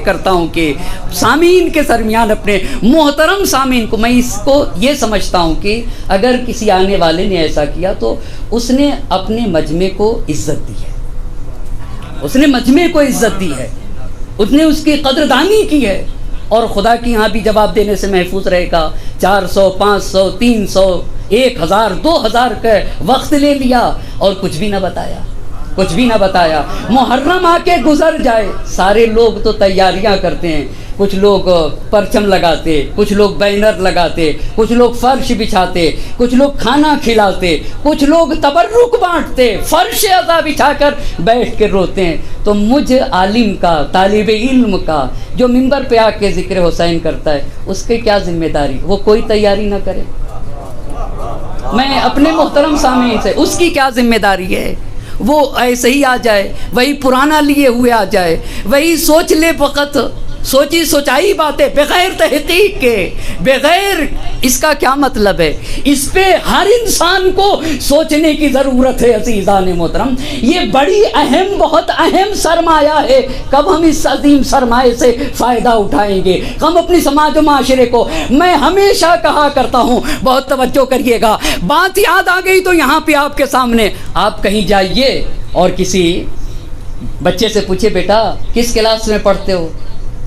Speaker 1: کرتا ہوں کہ سامعین کے درمیان، اپنے محترم سامعین کو، میں اس کو یہ سمجھتا ہوں کہ اگر کسی آنے والے نے ایسا کیا تو اس نے اپنے مجمع کو عزت دی ہے، اس نے مجمع کو عزت دی ہے، اس نے اس کی قدردانی کی ہے، اور خدا کی یہاں بھی جواب دینے سے محفوظ رہے گا۔ 400 500 300 1000 2000 کا وقت لے لیا اور کچھ بھی نہ بتایا۔ محرم آ کے گزر جائے، سارے لوگ تو تیاریاں کرتے ہیں، کچھ لوگ پرچم لگاتے، کچھ لوگ بینر لگاتے، کچھ لوگ فرش بچھاتے، کچھ لوگ کھانا کھلاتے، کچھ لوگ تبرک بانٹتے، فرش عزا بچھا کر بیٹھ کے روتے ہیں۔ تو مجھ عالم کا، طالب علم کا جو منبر پہ آ کے ذکر حسین کرتا ہے، اس کی کیا ذمہ داری؟ وہ کوئی تیاری نہ کرے؟ میں اپنے محترم سامعین سے، اس کی کیا ذمہ داری ہے؟ وہ ایسے ہی آ جائے، وہی پرانا لیے ہوئے آ جائے، وہی سوچ لے فقط سوچی سوچائی باتیں بغیر تحقیق کے، بغیر اس کا کیا مطلب ہے؟ اس پہ ہر انسان کو سوچنے کی ضرورت ہے عزیزان محترم۔ یہ بڑی اہم، بہت اہم سرمایہ ہے۔ کب ہم اس عظیم سرمایہ سے فائدہ اٹھائیں گے؟ ہم اپنی سماج و معاشرے کو، میں ہمیشہ کہا کرتا ہوں، بہت توجہ کریے گا، بات یاد آ گئی تو یہاں پہ آپ کے سامنے، آپ کہیں جائیے اور کسی بچے سے پوچھے بیٹا کس کلاس میں پڑھتے ہو،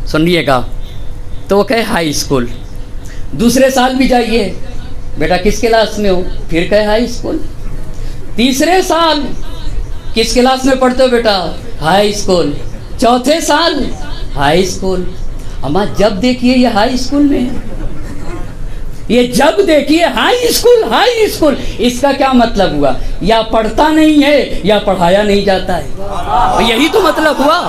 Speaker 1: سنیے گا، تو وہ کہے ہائی اسکول۔ دوسرے سال بھی جائیے، بیٹا کس کلاس میں ہو، پھر کہے ہائی اسکول۔ تیسرے سال کس کلاس میں پڑھتے ہو بیٹا، ہائی اسکول۔ چوتھے سال ہائی اسکول۔ اما جب دیکھیے یہ ہائی اسکول میں ہے، یہ جب دیکھیے ہائی اسکول، ہائی اسکول، اس کا کیا مطلب ہوا؟ یا پڑھتا نہیں ہے یا پڑھایا نہیں جاتا ہے، یہی تو مطلب ہوا،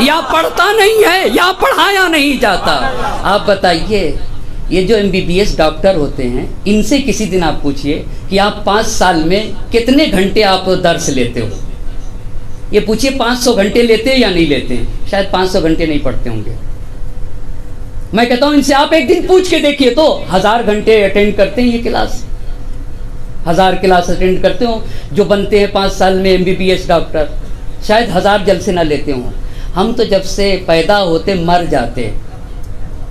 Speaker 1: یا پڑھتا نہیں ہے یا پڑھایا نہیں جاتا۔ آپ بتائیے یہ جو MBBS ڈاکٹر ہوتے ہیں، ان سے کسی دن آپ پوچھئے کہ آپ 5 سال میں کتنے گھنٹے آپ درس لیتے ہو، یہ پوچھئے 500 گھنٹے لیتے ہیں یا نہیں لیتے ہیں؟ شاید 500 گھنٹے نہیں پڑھتے ہوں گے۔ میں کہتا ہوں ان سے آپ ایک دن پوچھ کے دیکھیے تو 1000 گھنٹے اٹینڈ کرتے ہیں یہ کلاس، 1000 کلاس اٹینڈ کرتے ہوں جو بنتے ہیں 5 سال میں MBBS ڈاکٹر، شاید 1000 جلسے نہ لیتے ہوں۔ ہم تو جب سے پیدا ہوتے مر جاتے،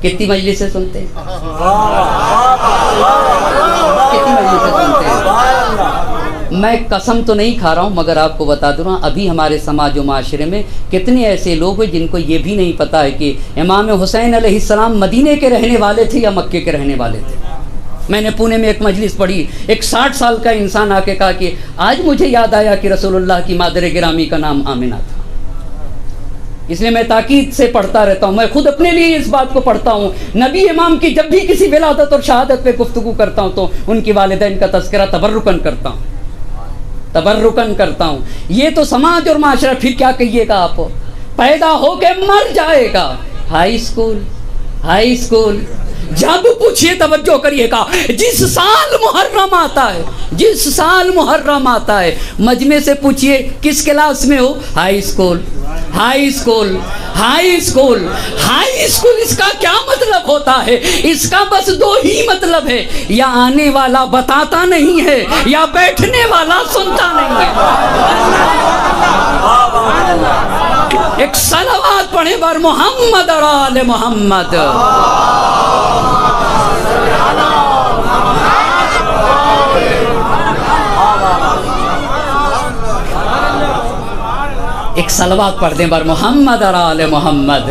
Speaker 1: کتنی مجلسیں سنتے ہیں، کتنی مجلسیں سنتے ہیں؟ میں قسم تو نہیں کھا رہا ہوں مگر آپ کو بتا دوں ابھی ہمارے سماج و معاشرے میں کتنے ایسے لوگ ہیں جن کو یہ بھی نہیں پتہ ہے کہ امام حسین علیہ السلام مدینے کے رہنے والے تھے یا مکے کے رہنے والے تھے۔ میں نے پونے میں ایک مجلس پڑھی، ایک 60 سال کا انسان آ کے کہا کہ آج مجھے یاد آیا کہ رسول اللہ کی مادر گرامی کا نام آمنہ تھا، اس لیے میں تاکید سے پڑھتا رہتا ہوں، میں خود اپنے لیے اس بات کو پڑھتا ہوں۔ نبی امام کی جب بھی کسی ولادت اور شہادت پہ گفتگو کرتا ہوں تو ان کی والدین کا تذکرہ تبرکاً کرتا ہوں، تبرکاً کرتا ہوں۔ یہ تو سماج اور معاشرہ، پھر کیا کہیے گا آپ، پیدا ہو کے مر جائے گا۔ ہائی اسکول، ہائی اسکول، جب پوچھئے توجہ کریے گا، جس سال محرم آتا ہے، جس سال محرم آتا ہے، مجمع سے پوچھئے کس کلاس میں ہو، high school, high school, high school, high school. اس کا کیا مطلب ہوتا ہے؟ اس کا بس 2 ہی مطلب ہے، یا آنے والا بتاتا نہیں ہے یا بیٹھنے والا سنتا نہیں ہے۔ ایک صلوات پڑھیں بر محمد اور آل محمد۔ ایک صلوات پڑھ دیں بر محمد اور آل محمد۔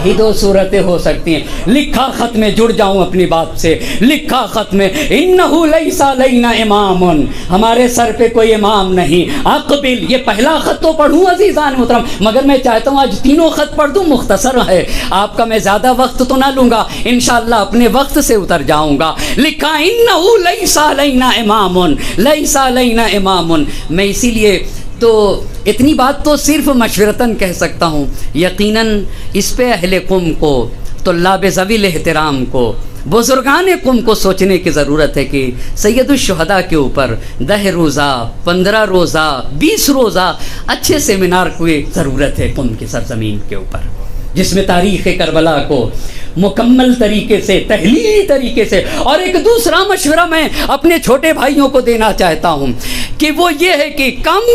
Speaker 1: ہی 2 صورتیں ہو سکتی ہیں۔ لکھا خط میں جڑ جاؤں اپنی بات سے، لکھا خط میں انہو لیس علینا امام، ہمارے سر پہ کوئی امام نہیں، اقبل، یہ پہلا خط تو پڑھوں عزیزان محترم، مگر میں چاہتا ہوں آج تینوں خط پڑھ دوں، مختصر ہے، آپ کا میں زیادہ وقت تو نہ لوں گا، انشاءاللہ اپنے وقت سے اتر جاؤں گا۔ لکھا انہو لیس علینا امام، لیس علینا امام۔ میں اسی لیے تو اتنی بات تو صرف مشورتاً کہہ سکتا ہوں، یقیناً اس پہ اہل قم کو، طلاب ذوی الاحترام کو، بزرگان قم کو سوچنے کی ضرورت ہے کہ سید الشہداء کے اوپر 10 روزہ 15 روزہ 20 روزہ اچھے سیمینار کی ضرورت ہے قم کی سرزمین کے اوپر، جس میں تاریخ کربلا کو مکمل طریقے سے، تحلیلی طریقے سے۔ اور ایک دوسرا مشورہ میں اپنے چھوٹے بھائیوں کو دینا چاہتا ہوں کہ وہ یہ ہے کہ کم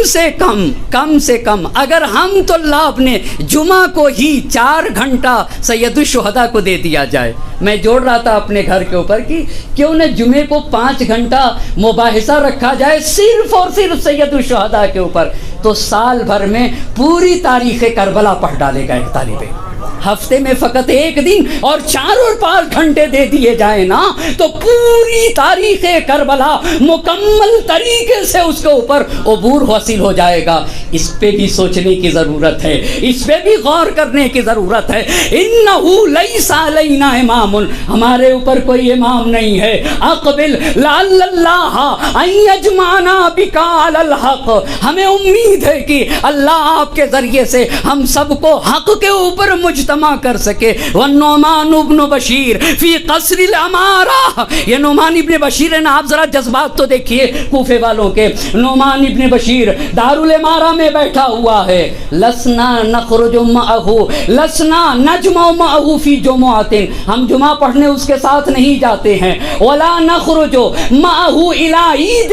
Speaker 1: سے کم اگر ہم طلاب نے جمعہ کو ہی 4 گھنٹہ سید الشہداء کو دے دیا جائے۔ میں جوڑ رہا تھا اپنے گھر کے اوپر کہ کیوں نہ جمعے کو 5 گھنٹہ مباحثہ رکھا جائے صرف اور صرف سید الشہداء کے اوپر، تو سال بھر میں پوری تاریخ کربلا پڑھ ڈالے گا ایک طالب علم۔ ہفتے میں فقط 1 دن اور 4 اور 5 گھنٹے دے دیے جائیں نا تو پوری تاریخ کربلا مکمل طریقے سے اس کے اوپر عبور حاصل ہو جائے گا۔ اس پہ بھی سوچنے کی ضرورت ہے، اس پہ بھی غور کرنے کی ضرورت ہے۔ انہو لیس علینا امام، ہمارے اوپر کوئی امام نہیں ہے۔ اقبل لعل اللہ ان یجمعنا بک علی الحق، ہمیں امید ہے کہ اللہ آپ کے ذریعے سے ہم سب کو حق کے اوپر مجتمع جمع کر سکے. والنعمان ابن بشیر فی قصر الامارہ. یہ نعمان ابن بشیر ہے نا, آپ ذرا جذبات تو دیکھیے کوفے والوں کے. نعمان ابن بشیر دارالامارہ میں بیٹھا ہوا ہے. لسنا نخرج معہ لسنا نجمع معہ فی جمعۃ. ہم جمعہ پڑھنے اس کے ساتھ نہیں جاتے ہیں. ولا نخرج معہ الی عید.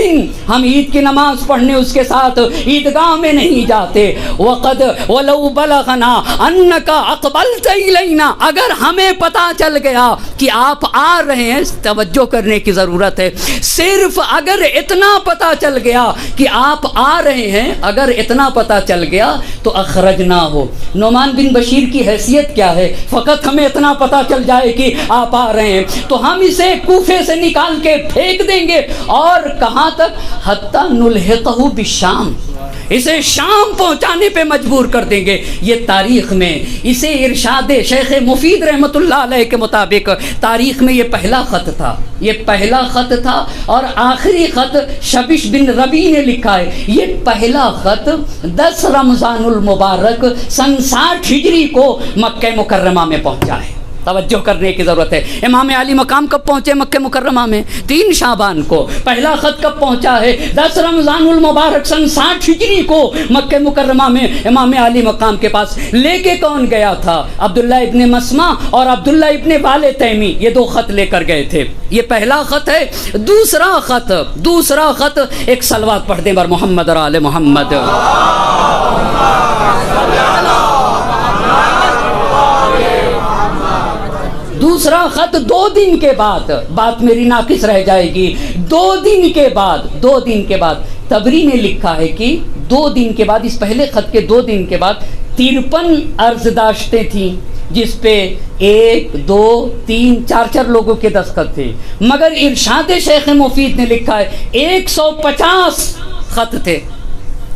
Speaker 1: ہم عید کی نماز پڑھنے اس کے ساتھ عیدگاہ میں نہیں جاتے. وقد ولو بلغنا انک اقبلت الینا. اگر ہمیں پتہ چل گیا کہ آپ آ رہے ہیں, توجہ کرنے کی ضرورت ہے, صرف اگر اتنا پتہ چل گیا کہ آپ آ رہے ہیں, اگر اتنا پتہ چل گیا تو اخرجنا ہو. نعمان بن بشیر کی حیثیت کیا ہے؟ فقط ہمیں اتنا پتہ چل جائے کہ آپ آ رہے ہیں تو ہم اسے کوفے سے نکال کے پھینک دیں گے. اور کہاں تک؟ حتی نلحقہ بالشام, اسے شام پہنچانے پہ مجبور کر دیں گے. یہ تاریخ میں اسے ارشاد شیخ مفید رحمۃ اللہ علیہ کے مطابق تاریخ میں یہ پہلا خط تھا. یہ پہلا خط تھا اور آخری خط شبش بن ربی نے لکھا ہے. یہ پہلا خط 10 رمضان المبارک سن 60 ہجری کو مکہ مکرمہ میں پہنچا ہے. توجہ کرنے کی ضرورت ہے. امام علی مقام کب پہنچے مکہ مکرمہ میں؟ 3 شعبان کو. پہلا خط کب پہنچا ہے؟ 10 رمضان المبارک سن 60 ہجری کو مکہ مکرمہ میں امام علی مقام کے پاس. لے کے کون گیا تھا؟ عبداللہ ابن مسمع اور عبداللہ ابن بال تیمی, یہ 2 خط لے کر گئے تھے. یہ پہلا خط ہے. دوسرا خط ایک صلوات پڑھ دیں بر محمد اور آل محمد. دوسرا خط 2 دن کے بعد, بات میری ناقص رہ جائے گی, 2 دن کے بعد تبری نے لکھا ہے کہ 2 دن کے بعد, اس پہلے خط کے 2 دن کے بعد 53 عرض داشتیں تھیں جس پہ 1 2 3 4 لوگوں کے دستخط تھے. مگر ارشاد شیخ مفید نے لکھا ہے 150 خط تھے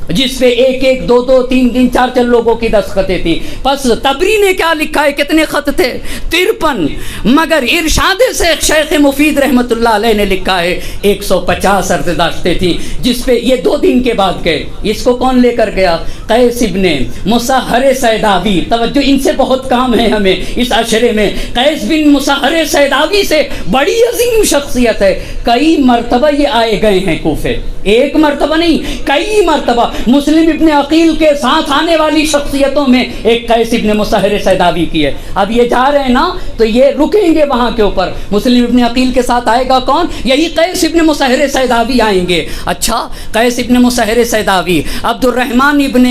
Speaker 1: جس پہ 1 1 2 2 3 3 4 لوگوں کی دستخطیں تھی. پس تبری نے کیا لکھا ہے؟ کتنے خط تھے؟ 53. مگر ارشاد سے شیخ مفید رحمۃ اللہ علیہ نے لکھا ہے 150 عرض داشتیں تھیں جس پہ یہ 2 دن کے بعد گئے. اس کو کون لے کر گیا؟ قیس ابن مسہر سیداوی. توجہ, ان سے بہت کام ہے ہمیں اس عشرے میں. قیس بن مسہر سیداوی سے بڑی عظیم شخصیت ہے. کئی مرتبہ یہ آئے گئے ہیں کوفے, ایک مرتبہ نہیں کئی مرتبہ. مسلم ابن عقیل کے ساتھ آنے والی شخصیتوں میں ایک قیس ابن مسہر سیداوی کی ہے. اب یہ جا رہے ہیں نا تو یہ رکیں گے وہاں کے اوپر. مسلم ابن عقیل کے ساتھ آئے گا کون؟ یہی قیس ابن مسہر سیداوی آئیں گے. اچھا, قیس ابن مسہر سیداوی, عبد الرحمن ابن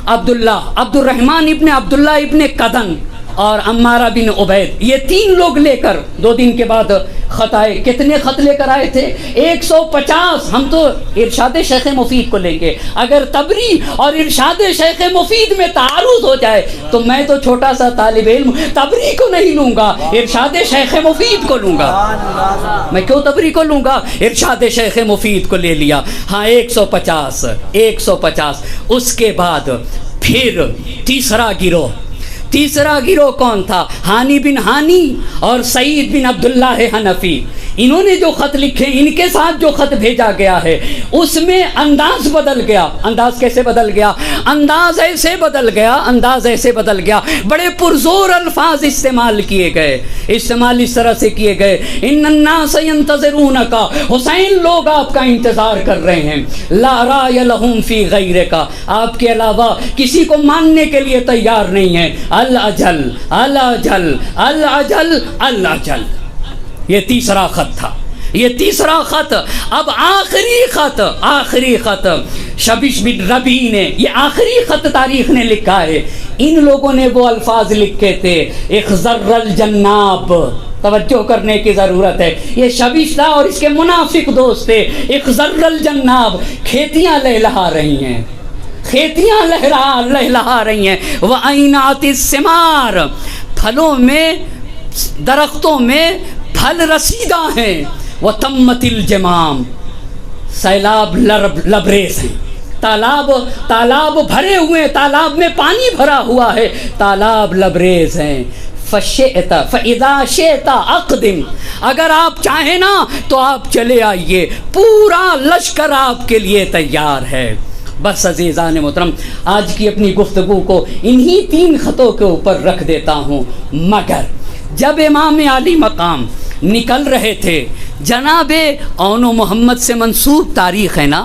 Speaker 1: عبداللہ ابن قدن اور عمارہ بن عبید, یہ 3 لوگ لے کر 2 دن کے بعد خط آئے. کتنے خط لے کر آئے تھے؟ 150. ہم تو ارشاد شیخ مفید کو لیں گے. اگر تبری اور ارشاد شیخ مفید میں تعارض ہو جائے تو میں تو چھوٹا سا طالب علم تبری کو نہیں لوں گا, ارشاد شیخ مفید کو لوں گا. میں کیوں تبری کو لوں گا؟ ارشاد شیخ مفید کو لے لیا. ہاں 150. اس کے بعد پھر تیسرا گروہ کون تھا؟ ہانی بن ہانی اور سعید بن عبداللہ حنفی. انہوں نے جو خط لکھے, ان کے ساتھ جو خط بھیجا گیا ہے اس میں انداز بدل گیا. انداز کیسے بدل گیا؟ انداز ایسے بدل گیا, بڑے پرزور الفاظ استعمال اس طرح سے کیے گئے. ان الناس ينتظرونک, حسین لوگ آپ کا انتظار کر رہے ہیں. لا رائے لہم فی غیرک, آپ کے علاوہ کسی کو ماننے کے لیے تیار نہیں ہے. الاجل الاجل الاجل الاجل. یہ تیسرا خط. اب آخری خط شبش بن ربی نے, یہ آخری خط تاریخ نے لکھا ہے. ان لوگوں نے وہ الفاظ لکھے تھے اخضر الجناب. توجہ کرنے کی ضرورت ہے. یہ شبش تھا اور اس کے منافق دوست تھے. اخضر الجناب, کھیتیاں لہلہا رہی ہیں, لہلہا رہی ہیں. وَأَيْنَعَتِ الثِّمَارِ, پھلوں میں, درختوں میں پھل رسیدہ ہیں. وَتَمَّتِ الْجَمَامِ, سیلاب لبریز ہیں. تالاب بھرے ہوئے, تالاب میں پانی بھرا ہوا ہے, تالاب لبریز ہیں. فَإِذَا شِئْتَ أَقْدِمْ, اگر آپ چاہیں نا تو آپ چلے آئیے, پورا لشکر آپ کے لیے تیار ہے. بس عزیزان محترم، آج کی اپنی گفتگو کو انہی 3 خطوں کے اوپر رکھ دیتا ہوں۔ مگر جب امام علی مقام نکل رہے تھے، جناب اون و محمد سے منسوب تاریخ ہے نا،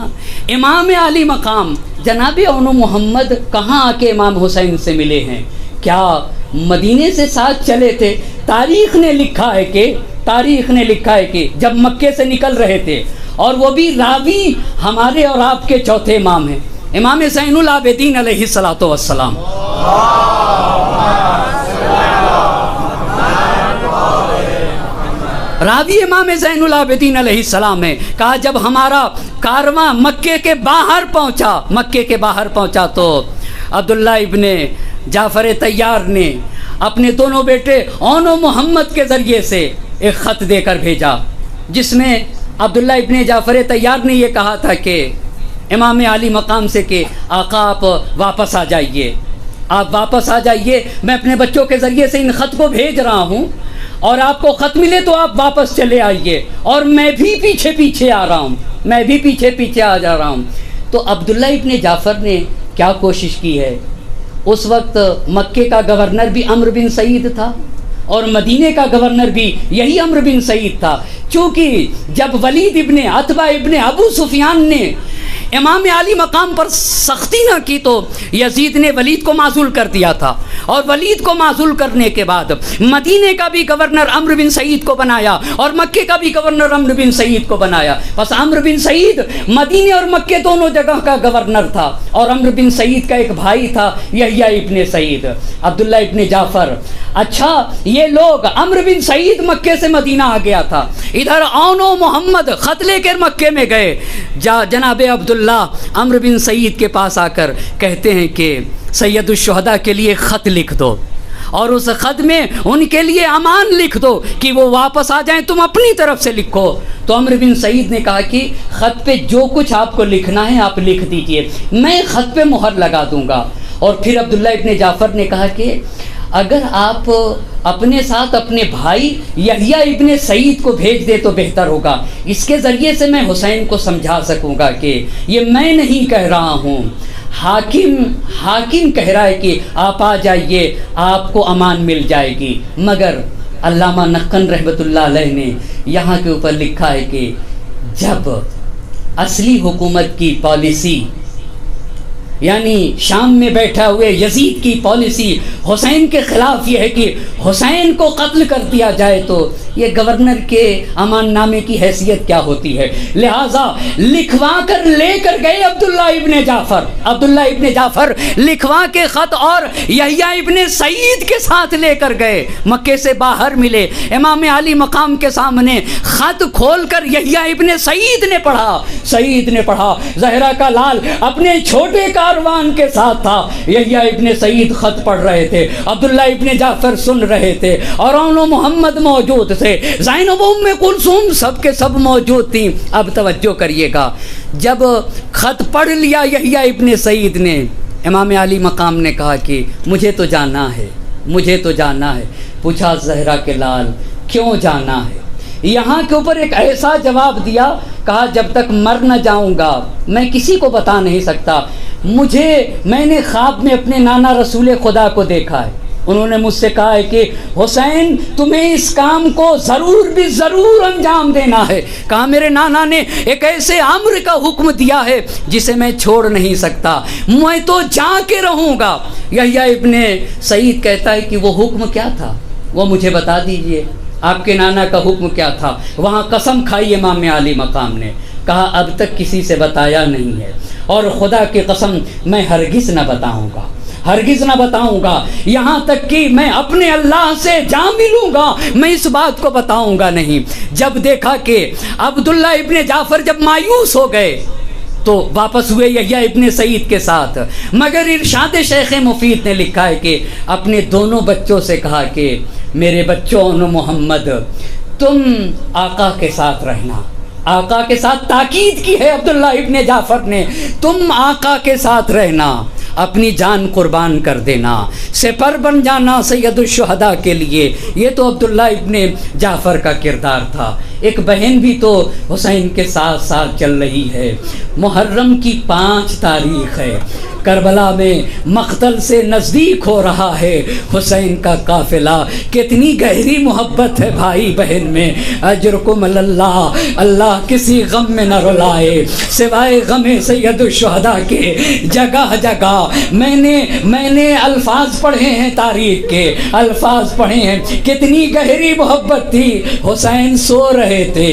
Speaker 1: امام علی مقام جناب اون و محمد کہاں آ کے امام حسین سے ملے ہیں؟ کیا مدینے سے ساتھ چلے تھے؟ تاریخ نے لکھا ہے کہ جب مکے سے نکل رہے تھے، اور وہ بھی راوی ہمارے اور آپ کے چوتھے امام ہیں، امام زین العابدین علیہ الصلوۃ والسلام۔ راوی امام زین العابدین علیہ السلام ہے۔ کہا جب ہمارا کارواں مکے کے باہر پہنچا تو عبداللہ ابن جعفر طیار نے اپنے دونوں بیٹے اون و محمد کے ذریعے سے ایک خط دے کر بھیجا، جس میں عبداللہ ابن جعفر طیار نے یہ کہا تھا کہ امام علی مقام سے کہ آقا آپ واپس آ جائیے، میں اپنے بچوں کے ذریعے سے ان خط کو بھیج رہا ہوں، اور آپ کو خط ملے تو آپ واپس چلے آئیے، اور میں بھی پیچھے آ جا رہا ہوں۔ تو عبداللہ ابن جعفر نے کیا کوشش کی ہے؟ اس وقت مکے کا گورنر بھی عمرو بن سعید تھا، اور مدینے کا گورنر بھی یہی عمرو بن سعید تھا۔ چونکہ جب ولید ابن عتبہ ابن ابو سفیان نے امام علی مقام پر سختی نہ کی تو یزید نے ولید کو معزول کر دیا تھا، اور ولید کو معزول کرنے کے بعد مدینے کا بھی گورنر عمرو بن سعید کو بنایا، اور مکے کا بھی گورنر عمرو بن سعید کو بنایا۔ بس عمرو بن سعید مدینے اور مکے دونوں جگہ کا گورنر تھا، اور عمرو بن سعید کا ایک بھائی تھا یحییٰ ابن سعید، عبداللہ ابن جعفر۔ اچھا، یہ لوگ عمرو بن سعید مکے سے مدینہ آ گیا تھا، ادھر اون و محمد خط لے کر مکے میں گئے۔ جناب عبداللہ عمرو بن سعید کے پاس آ کر کہتے ہیں کہ سید الشہداء کے لیے خط لکھ دو، اور اس خط میں ان کے لیے امان لکھ دو کہ وہ واپس آ جائیں، تم اپنی طرف سے لکھو۔ تو عمرو بن سعید نے کہا کہ خط پہ جو کچھ آپ کو لکھنا ہے آپ لکھ دیجئے، میں خط پہ مہر لگا دوں گا۔ اور پھر عبداللہ ابن جعفر نے کہا کہ اگر آپ اپنے ساتھ اپنے بھائی یحییٰ ابن سعید کو بھیج دے تو بہتر ہوگا، اس کے ذریعے سے میں حسین کو سمجھا سکوں گا کہ یہ میں نہیں کہہ رہا ہوں، حاکم کہہ رہا ہے کہ آپ آ جائیے، آپ کو امان مل جائے گی۔ مگر علامہ نقن رحمۃ اللہ علیہ نے یہاں کے اوپر لکھا ہے کہ جب اصلی حکومت کی پالیسی، یعنی شام میں بیٹھا ہوئے یزید کی پالیسی حسین کے خلاف یہ ہے کہ حسین کو قتل کر دیا جائے، تو یہ گورنر کے امان نامے کی حیثیت کیا ہوتی ہے؟ لہٰذا لکھوا کر لے کر گئے عبداللہ ابن جعفر لکھوا کے خط، اور یحییٰ ابن سعید کے ساتھ لے کر گئے، مکے سے باہر ملے، امام علی مقام کے سامنے خط کھول کر یحییٰ ابن سعید نے پڑھا، زہرا کا لال اپنے چھوٹے کاروان کے ساتھ تھا، یحییٰ ابن سعید خط پڑھ رہے تھے، عبداللہ ابن جعفر سن رہے تھے، اور اون و محمد موجود تھے، زینب ام کلثوم سب کے سب موجود تھیں۔ اب توجہ کریے گا، جب خط پڑھ لیا یحییٰ ابن سعید نے، امام علی مقام نے کہا کہ مجھے تو جانا ہے۔ پوچھا زہرا کے لال کیوں جانا ہے؟ یہاں کے اوپر ایک ایسا جواب دیا، کہا جب تک مر نہ جاؤں گا میں کسی کو بتا نہیں سکتا، میں نے خواب میں اپنے نانا رسول خدا کو دیکھا ہے، انہوں نے مجھ سے کہا ہے کہ حسین تمہیں اس کام کو ضرور انجام دینا ہے۔ کہا میرے نانا نے ایک ایسے امر کا حکم دیا ہے جسے میں چھوڑ نہیں سکتا، میں تو جا کے رہوں گا۔ یحییٰ ابن سعید کہتا ہے کہ وہ حکم کیا تھا، وہ مجھے بتا دیجئے، آپ کے نانا کا حکم کیا تھا؟ وہاں قسم کھائی امام علی مقام نے، کہا اب تک کسی سے بتایا نہیں ہے، اور خدا کی قسم میں ہرگز نہ بتاؤں گا، یہاں تک کہ میں اپنے اللہ سے جا ملوں گا، میں اس بات کو بتاؤں گا نہیں۔ جب دیکھا کہ عبداللہ ابن جعفر جب مایوس ہو گئے تو واپس ہوئے یحییٰ ابن سعید کے ساتھ، مگر ارشاد شیخ مفید نے لکھا ہے کہ اپنے دونوں بچوں سے کہا کہ میرے بچوں محمد تم آقا کے ساتھ رہنا، آقا کے ساتھ تاکید کی ہے عبداللہ ابن جعفر نے، تم آقا کے ساتھ رہنا، اپنی جان قربان کر دینا، سپر بن جانا سید الشہداء کے لیے، یہ تو عبداللہ ابن جعفر کا کردار تھا۔ ایک بہن بھی تو حسین کے ساتھ ساتھ چل رہی ہے۔ محرم کی 5 تاریخ ہے، کربلا میں مقتل سے نزدیک ہو رہا ہے حسین کا قافلہ۔ کتنی گہری محبت ہے بھائی بہن میں۔ اجرکم اللہ، اللہ کسی غم میں نہ رلائے سوائے غم سید الشہداء کے۔ جگہ جگہ میں نے الفاظ پڑھے ہیں، تاریخ کے الفاظ پڑھے ہیں، کتنی گہری محبت تھی۔ حسین سو رہے تھے،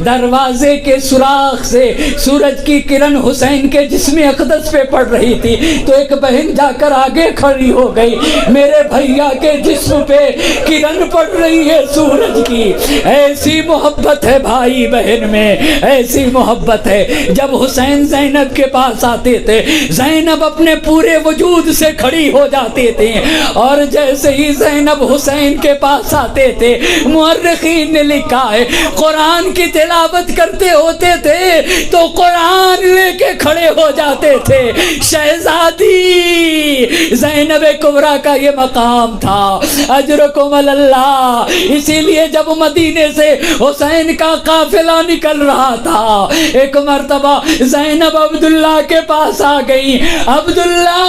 Speaker 1: دروازے کے سوراخ سے سورج کی کرن حسین کے جسم اقدس پہ پڑ رہی تھی، تو ایک بہن جا کر آگے کھڑی ہو گئی، میرے بھیا کے جسم پہ کرن پڑ رہی ہے سورج کی۔ ایسی محبت ہے بھائی بہن میں، ایسی محبت ہے۔ جب حسین زینب کے پاس آتے تھے، زینب اپنے پورے وجود سے کھڑی ہو جاتے تھے، اور جیسے ہی زینب حسین کے پاس آتے تھے، مورخین نے لکھا ہے قرآن کی تلاوت کرتے ہوتے تھے تو قرآن لے کے کھڑے ہو جاتے تھے۔ شہزادی زینب کبریٰ کا یہ مقام تھا، اجرکم اللہ۔ اسی لیے جب مدینے سے حسین کا قافلہ نکل رہا تھا، ایک مرتبہ زینب عبداللہ کے پاس آ گئی، عبداللہ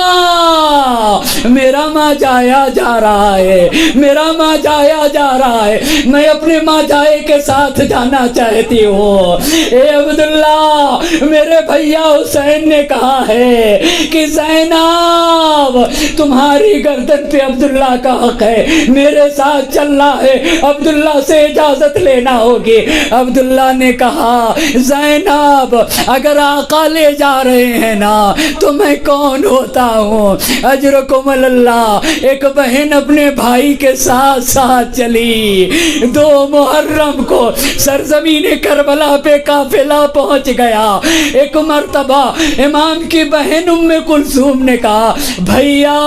Speaker 1: میرا ماں جایا جا رہا ہے، میرا ماں جایا جا رہا ہے، میں اپنے ماں جائے کے ساتھ جانا چاہتی ہوں۔ اے عبداللہ، میرے بھیا حسین نے کہا ہے کہ زینب تمہاری گردن پہ عبداللہ کا حق ہے، میرے ساتھ چلنا ہے، عبداللہ سے اجازت لینا ہوگی۔ عبداللہ نے کہا زینب اگر آقا لے جا رہے ہیں نا تو میں کون ہوتا ہوں۔ اجرکم اللہ۔ ایک بہن اپنے بھائی کے ساتھ ساتھ چلی، 2 محرم کو سرزمین کربلا پہ قافلہ پہنچ گیا۔ ایک مرتبہ امام کی بہن ام کلثوم نے کہا بھیا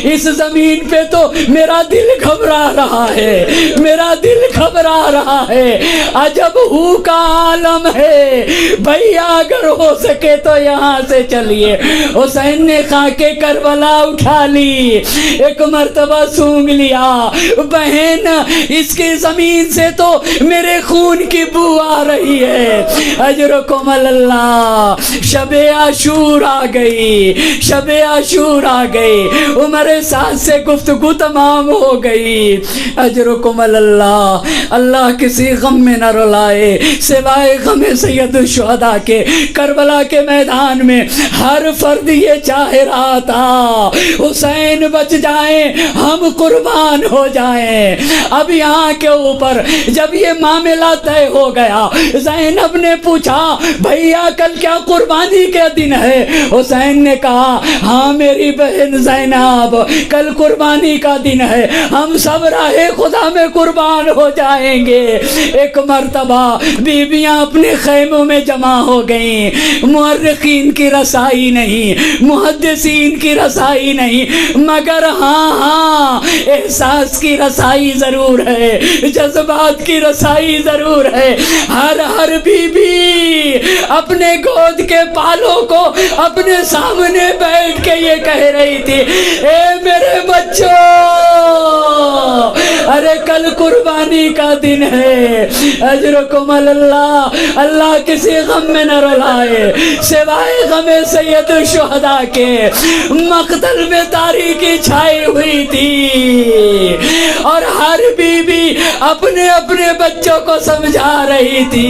Speaker 1: اس زمین پہ تو میرا دل گھبرا رہا ہے، میرا دل گھبرا رہا ہے، عجب ہو کا عالم ہے، بھیا اگر ہو سکے تو یہاں سے چلیے۔ حسین نے خاکے کربلا اٹھا لی، ایک مرتبہ سونگ لیا، بہن اس کی زمین سے تو میرے خون کی بو آ رہی ہے۔ اجرکم اللہ۔ شب عاشور آ گئی، شب عاشور آ گئی، عمر سعد سے گفتگو تمام ہو گئی۔ اجرکم اللہ۔ اللہ کسی غم میں نہ رلائے سوائے غم سید الشہداء کے۔ کربلا کے میدان میں ہر فرد یہ چاہ رہا تھا حسین بچ جائیں، ہم قربان ہو جائیں۔ اب یہاں کے اوپر جب یہ معاملہ طے ہو گیا، زینب نے پوچھا بھیا کل کیا قربانی کے دن ہے؟ حسین نے کہا ہاں میری بہن زینب، کل قربانی کا دن ہے، ہم سب راہ خدا میں قربان ہو جائیں گے۔ ایک مرتبہ بیویاں اپنے خیموں میں جمع ہو گئیں، مورخین کی رسائی نہیں، محدثین کی رسائی نہیں، مگر ہاں احساس کی رسائی ضرور ہے، جذبات کی رسائی ضرور ہے۔ ہر بی بی اپنے گود کے بالوں کو اپنے سامنے بیٹھ کے یہ کہہ رہی تھی اے میرے بچوں، ارے کل قربانی کا دن ہے۔ اجرکم اللہ۔ اللہ کسی غم میں نہ رلائے سوائے غم سید الشہداء کے۔ مقتل میں تاریکی چھائی ہوئی تھی اور ہر بی بی اپنے اپنے بچوں کو سمجھا رہی تھی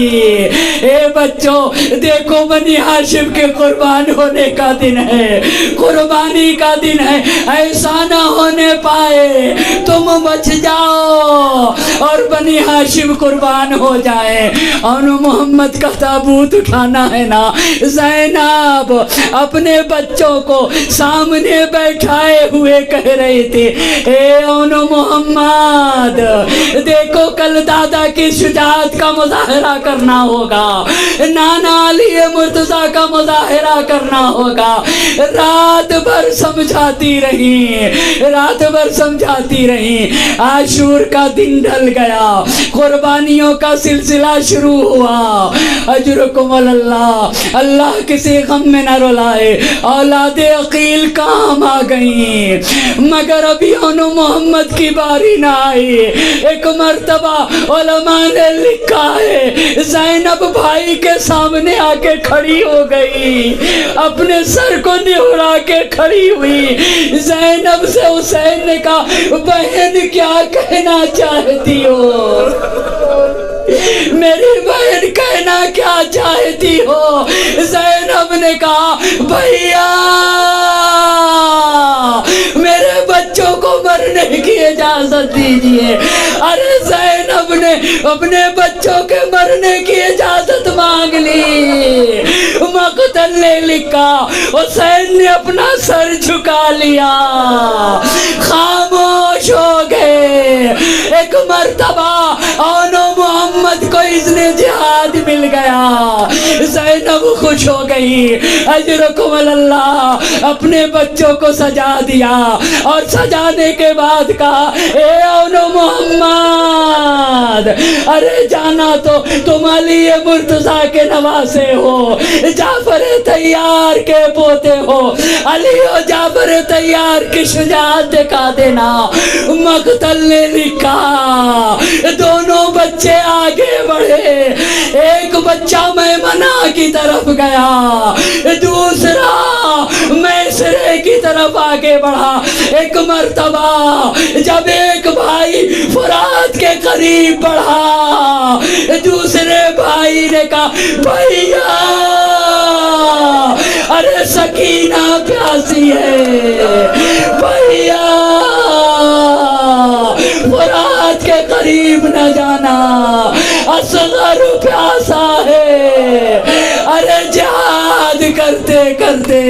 Speaker 1: اے بچوں دیکھو بنی ہاشم کے قربان ہونے کا دن ہے، قربانی کا دن ہے، ایسا نہ ہونے پائے تم بچ جاؤ اور بنی ہاشم قربان ہو جائے۔ اور محمد کا تابوت اٹھانا ہے نا۔ زینب اپنے بچوں کو سامنے بیٹھائے ہوئے کہہ رہی تھی اے اونو محمد دیکھو کل دادا کی شجاعت کا مظاہرہ کرنا ہوگا، نانا علی مرتضیٰ کا مظاہرہ کرنا ہوگا۔ رات بھر سمجھاتی رہی، رات بھر سمجھاتی رہی۔ عاشور کا دن ڈھل گیا، قربانیوں کا سلسلہ شروع ہوا۔ اجرکم اللہ، اللہ کسی غم میں نہ رلائے، اولاد عقیل کام آ گئیں، مگر ابھی انو محمد کی باری نہ آئی۔ ایک مرتبہ علماء نے لکھا ہے زینب بھائی کے سامنے آ کے کھڑی ہو گئی، اپنے سر کو نہرا کے کھڑی ہوئی۔ زینب سے حسین نے کہا بہن کیا کہنا چاہتی ہو؟ میری بہن کہنا کیا چاہتی ہو؟ زینب نے کہا بھیا میرے بچوں کو مرنے کی اجازت دیجیے۔ ارے زینب نے اپنے بچوں کے مرنے کی اجازت مانگ لی۔ مقتل نے لکھا حسین نے اپنا سر جھکا لیا، خاموش ہو گئے۔ ایک مرتبہ آنو محمد کو اذن جہاد مل گیا، زینب خوش ہو گئی۔ اجرکم اللہ، اپنے بچوں کو سجا دیا اور سجانے کے بعد کہا اے آنو محمد، ارے جانا تو تم علی مرتضیٰ کے نواسے ہو، جعفر طیار کے پوتے ہو، علی و جعفر طیار کی شجاعت دکھا دینا۔ مقتل نے لکھا دونوں بچے آگے بڑھے، ایک بچہ میمنہ کی طرف گیا، دوسرا میسرے کی طرف آگے بڑھا۔ ایک مرتبہ جب ایک بھائی فرات کے قریب بڑھا، دوسرے بھائی نے کہا بھیا ارے سکینہ پیاسی ہے، بھیا فرات کے قریب نہ جانا، اصغر پیاسا ہے۔ ارے جہاد کرتے کرتے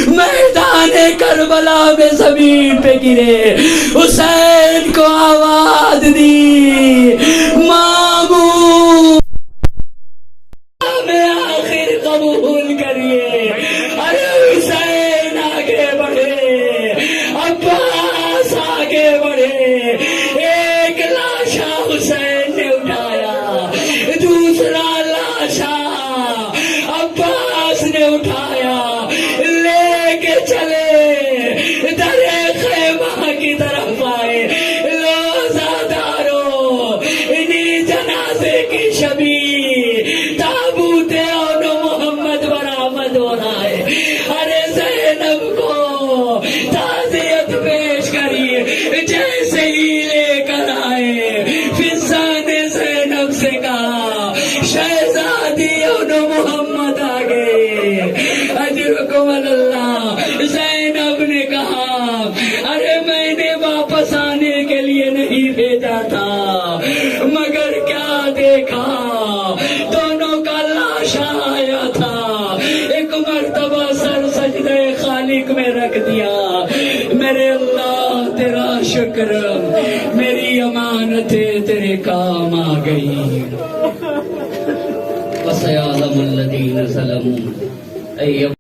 Speaker 1: میدان کربلا میں زمین پہ گرے، حسین کو آواز دی ماموں میں آخر قبول کریے۔ ارے حسین آگے بڑھے، عباس آگے بڑھے، ایک لاشا حسین نے اٹھایا، دوسرا لاشا عباس نے اٹھایا، لے کے چلے درے خیمہ کی طرف آئے۔ روزادارو انہی جنازے کی شبیہ تابوت آنو محمد برآمد ہو رہا ہے۔ ارے زینب کو تعزیت پیش کری، جیسے ہی لے کر آئے فضا نے زینب سے کہا شہزادی آنو محمد آ گئے۔ اجرکم اللہ، زینب نے کہا ارے میں نے واپس آنے کے لیے نہیں بھیجا تھا، مگر کیا دیکھا دونوں کا لاشا آیا تھا، ایک مرتبہ سر سجدہ خالق میں رکھ دیا۔ میرے اللہ تیرا شکر، میری امانتیں تیرے کام آ گئی۔ وَسَيَعْلَمُ الَّذِينَ ظَلَمُوا